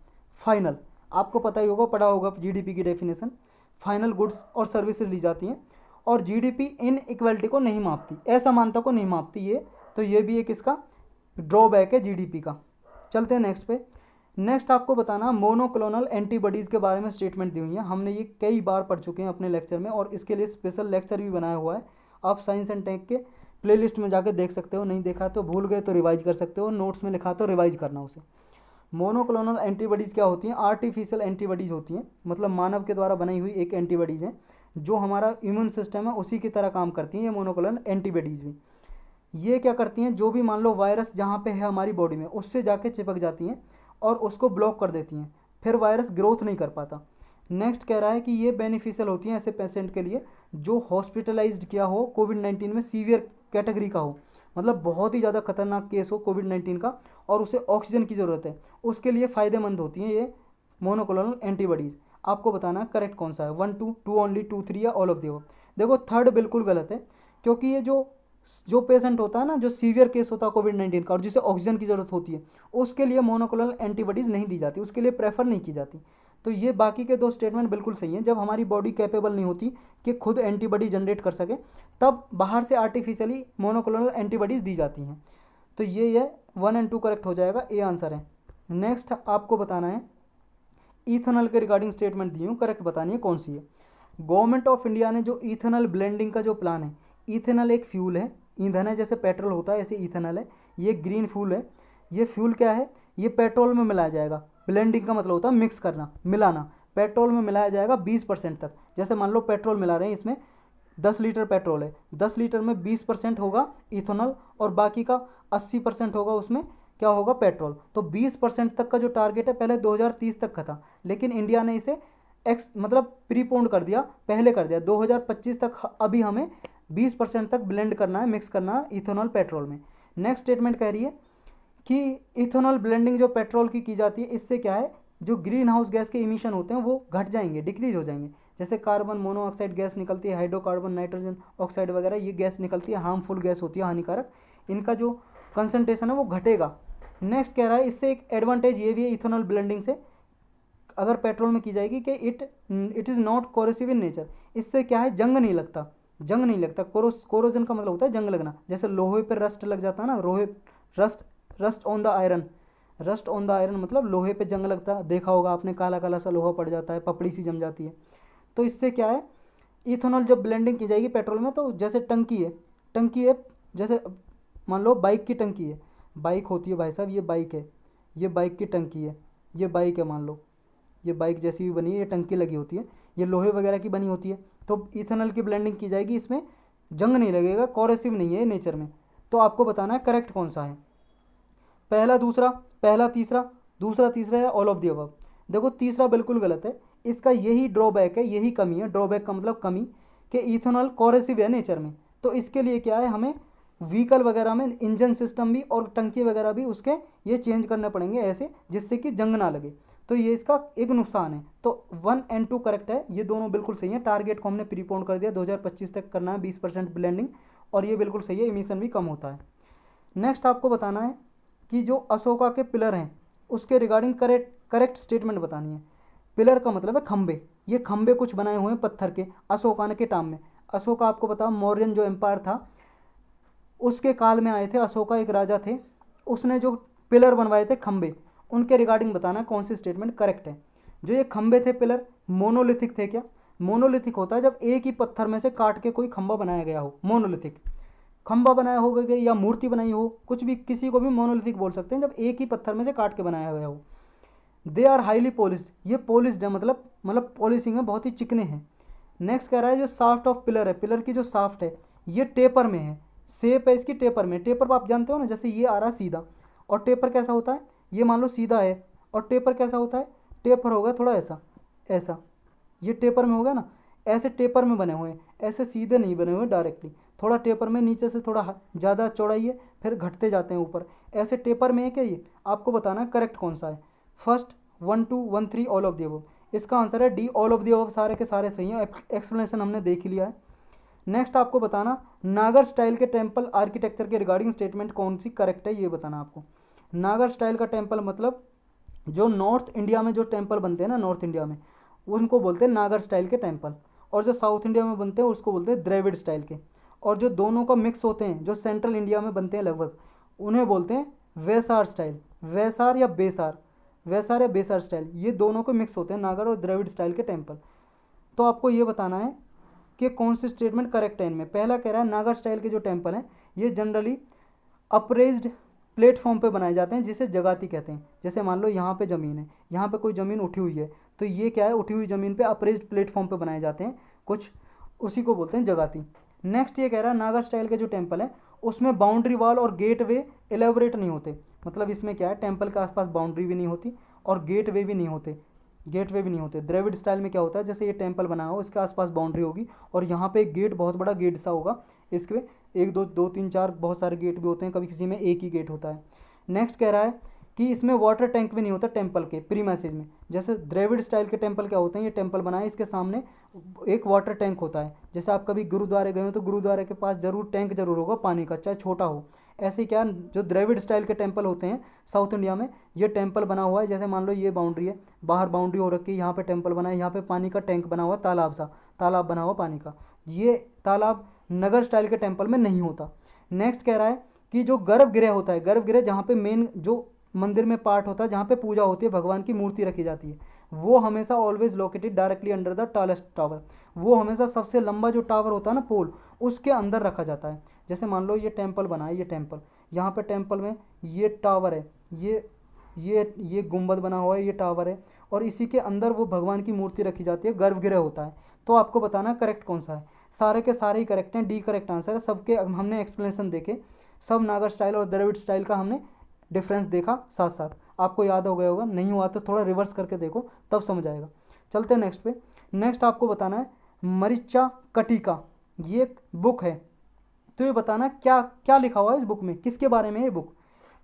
फाइनल, आपको पता ही होगा, पढ़ा होगा जीडीपी की डेफिनेशन। फाइनल गुड्स और सर्विसेज ली जाती हैं। और जीडीपी इन इक्वलिटी को नहीं मापती, असमानता को नहीं मापती ये। तो ये भी एक इसका ड्रॉबैक है जीडीपी का। चलते हैं नेक्स्ट पे। नेक्स्ट आपको बताना मोनोक्लोनल एंटीबॉडीज़ के बारे में स्टेटमेंट दी हुई है। हमने ये कई बार पढ़ चुके हैं अपने लेक्चर में, और इसके लिए स्पेशल लेक्चर भी बनाया हुआ है। आप साइंस एंड टेक के प्लेलिस्ट में जाकर देख सकते हो, नहीं देखा तो भूल गए तो रिवाइज कर सकते हो, नोट्स में लिखा तो रिवाइज करना उसे। मोनोक्लोनल एंटीबॉडीज़ क्या होती हैं? आर्टिफिशियल एंटीबॉडीज़ होती हैं, मतलब मानव के द्वारा बनाई हुई एक एंटीबॉडीज़ हैं, जो हमारा इम्यून सिस्टम है उसी की तरह काम करती हैं ये मोनोक्लोनल एंटीबॉडीज़ भी। ये क्या करती हैं? जो भी मान लो वायरस जहाँ पे है हमारी बॉडी में, उससे जाके चिपक जाती हैं और उसको ब्लॉक कर देती हैं, फिर वायरस ग्रोथ नहीं कर पाता। नेक्स्ट कह रहा है कि ये बेनिफिशियल होती हैं ऐसे पेशेंट के लिए जो हॉस्पिटलाइज्ड किया हो कोविड-19 में, सीवियर कैटेगरी का हो, मतलब बहुत ही ज़्यादा खतरनाक केस हो कोविड-19 का, और उसे ऑक्सीजन की ज़रूरत है, उसके लिए फ़ायदेमंद होती हैं ये मोनोक्लोनल एंटीबॉडीज़। आपको बताना है करेक्ट कौन सा है, 1 2 2 ओनली, 2 3 या ऑल ऑफ द अबव। देखो थर्ड बिल्कुल गलत है, क्योंकि ये जो पेशेंट होता है ना, जो सीवियर केस होता है कोविड-19 का और जिसे ऑक्सीजन की ज़रूरत होती है, उसके लिए मोनोक्लोनल एंटीबॉडीज़ नहीं दी जाती, उसके लिए प्रेफर नहीं की जाती। तो ये बाकी के दो स्टेटमेंट बिल्कुल सही हैं। जब हमारी बॉडी कैपेबल नहीं होती कि खुद एंटीबॉडी जनरेट कर सके, तब बाहर से आर्टिफिशियली मोनोक्लोनल एंटीबॉडीज़ दी जाती हैं। तो ये 1 और 2 करेक्ट हो जाएगा, ए आंसर है। नेक्स्ट आपको बताना है इथेनॉल के रिगार्डिंग स्टेटमेंट दी हूँ, करेक्ट बतानी है कौन सी है। गवर्नमेंट ऑफ इंडिया ने जो इथेनॉल ब्लेंडिंग का जो प्लान है, इथेनॉल एक फ्यूल है, ईंधन है, जैसे पेट्रोल होता है ऐसे इथेनॉल है, ये ग्रीन फ्यूल है। ये फ्यूल क्या है, ये पेट्रोल में मिलाया जाएगा। ब्लेंडिंग का मतलब होता है मिक्स करना, मिलाना। पेट्रोल में मिलाया जाएगा 20% तक। जैसे मान लो पेट्रोल मिला रहे हैं, इसमें 10 लीटर पेट्रोल है, 10 लीटर में 20% होगा इथेनॉल और बाकी का 80% होगा उसमें क्या होगा, पेट्रोल। तो 20% तक का जो टारगेट है पहले 2030 तक का था, लेकिन इंडिया ने इसे मतलब प्रीपोन्ड कर दिया, पहले कर दिया 2025 तक। अभी हमें 20% तक ब्लेंड करना है, मिक्स करना है इथेनॉल पेट्रोल में। नेक्स्ट स्टेटमेंट कह रही है कि इथेनॉल ब्लेंडिंग जो पेट्रोल की जाती है, इससे क्या है, जो ग्रीन हाउस गैस के इमिशन होते हैं वो घट जाएंगे, डिक्रीज हो जाएंगे। जैसे कार्बन मोनोऑक्साइड गैस निकलती है, हाइड्रोकार्बन, नाइट्रोजन ऑक्साइड वगैरह, ये गैस निकलती है, हार्मफुल गैस होती है, हानिकारक। इनका जो कंसनट्रेशन है वो घटेगा। नेक्स्ट कह रहा है इससे एक एडवांटेज ये भी है इथेनॉल ब्लेंडिंग से, अगर पेट्रोल में की जाएगी, कि it is not corrosive in nature. इससे क्या है, जंग नहीं लगता, जंग नहीं लगता। कोरोजन का मतलब होता है जंग लगना। जैसे लोहे पर रस्ट लग जाता है ना, लोहे rust on the iron, rust on the iron मतलब लोहे पे जंग लगता, देखा होगा आपने, काला काला सा लोहा पड़ जाता है, पपड़ी सी जम जाती है। तो इससे क्या है, इथेनॉल जब ब्लेंडिंग की जाएगी पेट्रोल में, तो जैसे टंकी है, जैसे मान लो बाइक की टंकी है, बाइक होती है भाई साहब, ये बाइक है, ये बाइक की टंकी है, ये बाइक है, मान लो ये बाइक जैसी भी बनी है, ये टंकी लगी होती है, ये लोहे वगैरह की बनी होती है। तो इथेनॉल की ब्लेंडिंग की जाएगी, इसमें जंग नहीं लगेगा, कोरोसिव नहीं है नेचर में। तो आपको बताना है करेक्ट कौन सा है, पहला दूसरा, पहला तीसरा, दूसरा तीसरा या ऑल ऑफ दी अबव। देखो तीसरा बिल्कुल गलत है, इसका यही ड्रॉबैक है, यही कमी है। ड्रॉबैक का मतलब कमी, कि इथेनॉल कोरोसिव है नेचर में। तो इसके लिए क्या है, हमें व्हीकल वगैरह में इंजन सिस्टम भी और टंकी वगैरह भी उसके ये चेंज करने पड़ेंगे ऐसे, जिससे कि जंग ना लगे। तो ये इसका एक नुकसान है। तो 1 और 2 करेक्ट है, ये दोनों बिल्कुल सही है। टारगेट को हमने प्रीपोन कर दिया, 2025 तक करना है 20% ब्लेंडिंग, और ये बिल्कुल सही है, इमिशन भी कम होता है। नेक्स्ट आपको बताना है कि जो अशोका के पिलर हैं उसके रिगार्डिंग करेक्ट स्टेटमेंट बतानी है। पिलर का मतलब है खंबे, ये खंबे कुछ बनाए हुए हैं पत्थर के, अशोका के टाइम में। अशोका आपको पता, मौर्यन जो एम्पायर था उसके काल में आए थे, अशोका एक राजा थे, उसने जो पिलर बनवाए थे खंबे, उनके रिगार्डिंग बताना कौन सी स्टेटमेंट करेक्ट है। जो ये खंबे थे पिलर, मोनोलिथिक थे क्या? मोनोलिथिक होता है जब एक ही पत्थर में से काट के कोई खंबा बनाया गया हो, मोनोलिथिक। खंबा बनाया हो गया या मूर्ति बनाई हो, कुछ भी, किसी को भी मोनोलिथिक बोल सकते हैं जब एक ही पत्थर में से काट के बनाया गया हो। दे आर हाईली पॉलिश्ड, ये पॉलिश्ड है, मतलब पॉलिशिंग है, बहुत ही चिकने हैं। नेक्स्ट कह रहा है जो साफ्ट ऑफ पिलर है, पिलर की जो साफ्ट है ये टेपर में है, शेप है इसकी टेपर में। टेपर आप जानते हो ना, जैसे ये आ रहा है सीधा, और टेपर कैसा होता है, ये मान लो सीधा है, और टेपर कैसा होता है, टेपर होगा थोड़ा ऐसा, ऐसा, ये टेपर में होगा ना, ऐसे टेपर में बने हुए हैं, ऐसे सीधे नहीं बने हुए डायरेक्टली, थोड़ा टेपर में, नीचे से थोड़ा ज़्यादा चौड़ाई है, फिर घटते जाते हैं ऊपर, ऐसे टेपर में है क्या ये? आपको बताना है करेक्ट कौन सा है। First 1 2 1 3 all of the above, इसका आंसर है D, all of the above सारे के सारे सही हैं। एक्सप्लेनेशन हमने देख ही लिया है। नेक्स्ट आपको बताना नागर स्टाइल के टेम्पल आर्किटेक्चर के रिगार्डिंग स्टेटमेंट कौन सी करेक्ट है, ये बताना आपको। नागर स्टाइल का टेम्पल मतलब जो नॉर्थ इंडिया में जो टेम्पल बनते हैं ना, नॉर्थ इंडिया में, उनको बोलते हैं नागर स्टाइल के टेम्पल, और जो साउथ इंडिया में बनते हैं उसको बोलते हैं द्रविड़ स्टाइल के, और जो दोनों का मिक्स होते हैं जो सेंट्रल इंडिया में बनते हैं लगभग, उन्हें बोलते हैं वैसार स्टाइल, वैसार या बेसार, वैसार या बेसार स्टाइल, ये दोनों को मिक्स होते हैं नागर और द्रविड़ स्टाइल के टेम्पल। तो आपको ये बताना है कि कौन सी स्टेटमेंट करेक्ट है इनमें। पहला कह रहा है नागर स्टाइल के जो टेम्पल हैं ये जनरली अप्रेज्ड प्लेटफॉर्म पे बनाए जाते हैं, जिसे जगाती कहते हैं। जैसे मान लो यहाँ पे ज़मीन है, यहाँ पे कोई ज़मीन उठी हुई है, तो ये क्या है, उठी हुई ज़मीन पे अप्रेज्ड प्लेटफॉर्म पे बनाए जाते हैं कुछ, उसी को बोलते हैं जगाती। नेक्स्ट ये कह रहा है नागर स्टाइल के जो टेम्पल है उसमें बाउंड्री वॉल और गेट वे एलेबोरेट नहीं होते। मतलब इसमें क्या है, टेम्पल के आसपास बाउंड्री भी नहीं होती और गेट वे भी नहीं होते, गेट वे भी नहीं होते। द्रविड़ स्टाइल में क्या होता है, जैसे ये टेम्पल बना हो इसके आसपास बाउंड्री होगी और यहाँ पे एक गेट, बहुत बड़ा गेट सा होगा, इसके एक दो दो तीन चार बहुत सारे गेट भी होते हैं, कभी किसी में एक ही गेट होता है। नेक्स्ट कह रहा है कि इसमें वाटर टैंक भी नहीं होता टेम्पल के प्री मैसेज में। जैसे द्रविड़ स्टाइल के टेम्पल क्या होते हैं, ये टेम्पल बनाए इसके सामने एक वाटर टैंक होता है। जैसे आप कभी गुरुद्वारे गए हो तो गुरुद्वारे के पास जरूर टैंक जरूर होगा पानी का, चाहे छोटा हो। ऐसे क्या जो द्रविड़ स्टाइल के टेम्पल होते हैं साउथ इंडिया में, ये टेम्पल बना हुआ है, जैसे मान लो ये बाउंड्री है, बाहर बाउंड्री हो रखी है, यहाँ पे टेम्पल बना है, यहाँ पे पानी का टैंक बना हुआ, तालाब सा, तालाब बना हुआ पानी का। ये तालाब नगर स्टाइल के टेम्पल में नहीं होता। नेक्स्ट कह रहा है कि जो गर्भगृह होता है, गर्भगृह जहाँ पे मेन जो मंदिर में पार्ट होता है, जहाँ पे पूजा होती है, भगवान की मूर्ति रखी जाती है, वो हमेशा always located directly under the tallest tower, वो हमेशा सबसे लंबा जो टावर होता है ना पोल, उसके अंदर रखा जाता है। जैसे मान लो ये टेम्पल बना है, ये टेम्पल, यहाँ पे टेम्पल में ये टावर है, ये गुंबद बना हुआ है, ये टावर है, और इसी के अंदर वो भगवान की मूर्ति रखी जाती है, गर्भगृह होता है। तो आपको बताना करेक्ट कौन सा है। सारे के सारे ही करेक्ट हैं, डी करेक्ट आंसर है। सबके हमने एक्सप्लेनेशन देखे, सब नागर स्टाइल और द्रविड़ स्टाइल का हमने डिफरेंस देखा साथ साथ, आपको याद हो गया होगा, नहीं हुआ तो थोड़ा रिवर्स करके देखो तब समझ आएगा। चलते हैं नेक्स्ट पे। नेक्स्ट आपको बताना है मरीचा कटिका, ये एक बुक है, तो ये बताना क्या क्या लिखा हुआ है इस बुक में, किसके बारे में है ये बुक।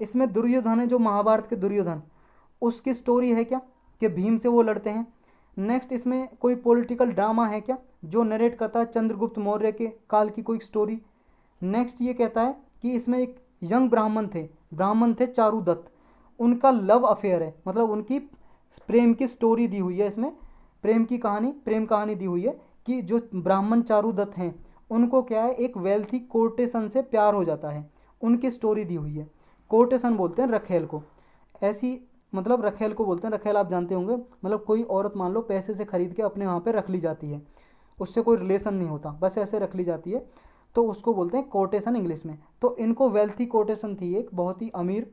इसमें दुर्योधन है, जो महाभारत के दुर्योधन, उसकी स्टोरी है क्या, कि भीम से वो लड़ते हैं। नेक्स्ट इसमें कोई पॉलिटिकल ड्रामा है क्या, जो नरेट करता है चंद्रगुप्त मौर्य के काल की कोई स्टोरी। नेक्स्ट ये कहता है कि इसमें एक यंग ब्राह्मण थे चारुदत्त, उनका लव अफेयर है, मतलब उनकी प्रेम की स्टोरी दी हुई है इसमें, प्रेम कहानी दी हुई है कि जो ब्राह्मण चारुदत्त हैं उनको क्या है, एक वेल्थी कोर्टेसन से प्यार हो जाता है, उनकी स्टोरी दी हुई है। कोर्टेसन बोलते हैं रखेल को, ऐसी मतलब रखेल को बोलते हैं, रखेल आप जानते होंगे, मतलब कोई औरत मान लो पैसे से खरीद के अपने वहाँ पे रख ली जाती है, उससे कोई रिलेशन नहीं होता, बस ऐसे रख ली जाती है, तो उसको बोलते हैं कोर्टेसन इंग्लिश में। तो इनको वेल्थी कोर्टेसन थी, एक बहुत ही अमीर,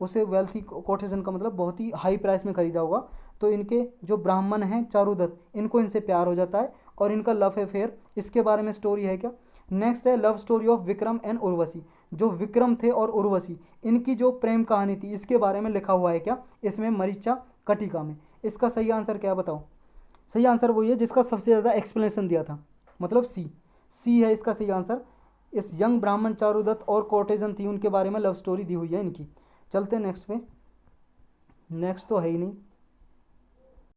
उसे वेल्थी कोर्टेसन का मतलब बहुत ही हाई प्राइस में खरीदा होगा। तो इनके जो ब्राह्मण हैं चारुदत्त, इनको इनसे प्यार हो जाता है और इनका लव अफेयर, इसके बारे में स्टोरी है क्या। नेक्स्ट है love story of Vikram and Urvashi, जो विक्रम थे और उर्वशी, इनकी जो प्रेम कहानी थी, इसके बारे में लिखा हुआ है क्या इसमें मरीचा कटिका में। इसका सही आंसर क्या बताओ। सही आंसर वही है जिसका सबसे ज़्यादा एक्सप्लेनेशन दिया था, मतलब सी है इसका सही आंसर। इस यंग ब्राह्मण चारुदत्त और कोर्टेजन थी, उनके बारे में लव स्टोरी दी हुई है इनकी। चलते हैं नेक्स्ट पे। नेक्स्ट तो है ही नहीं,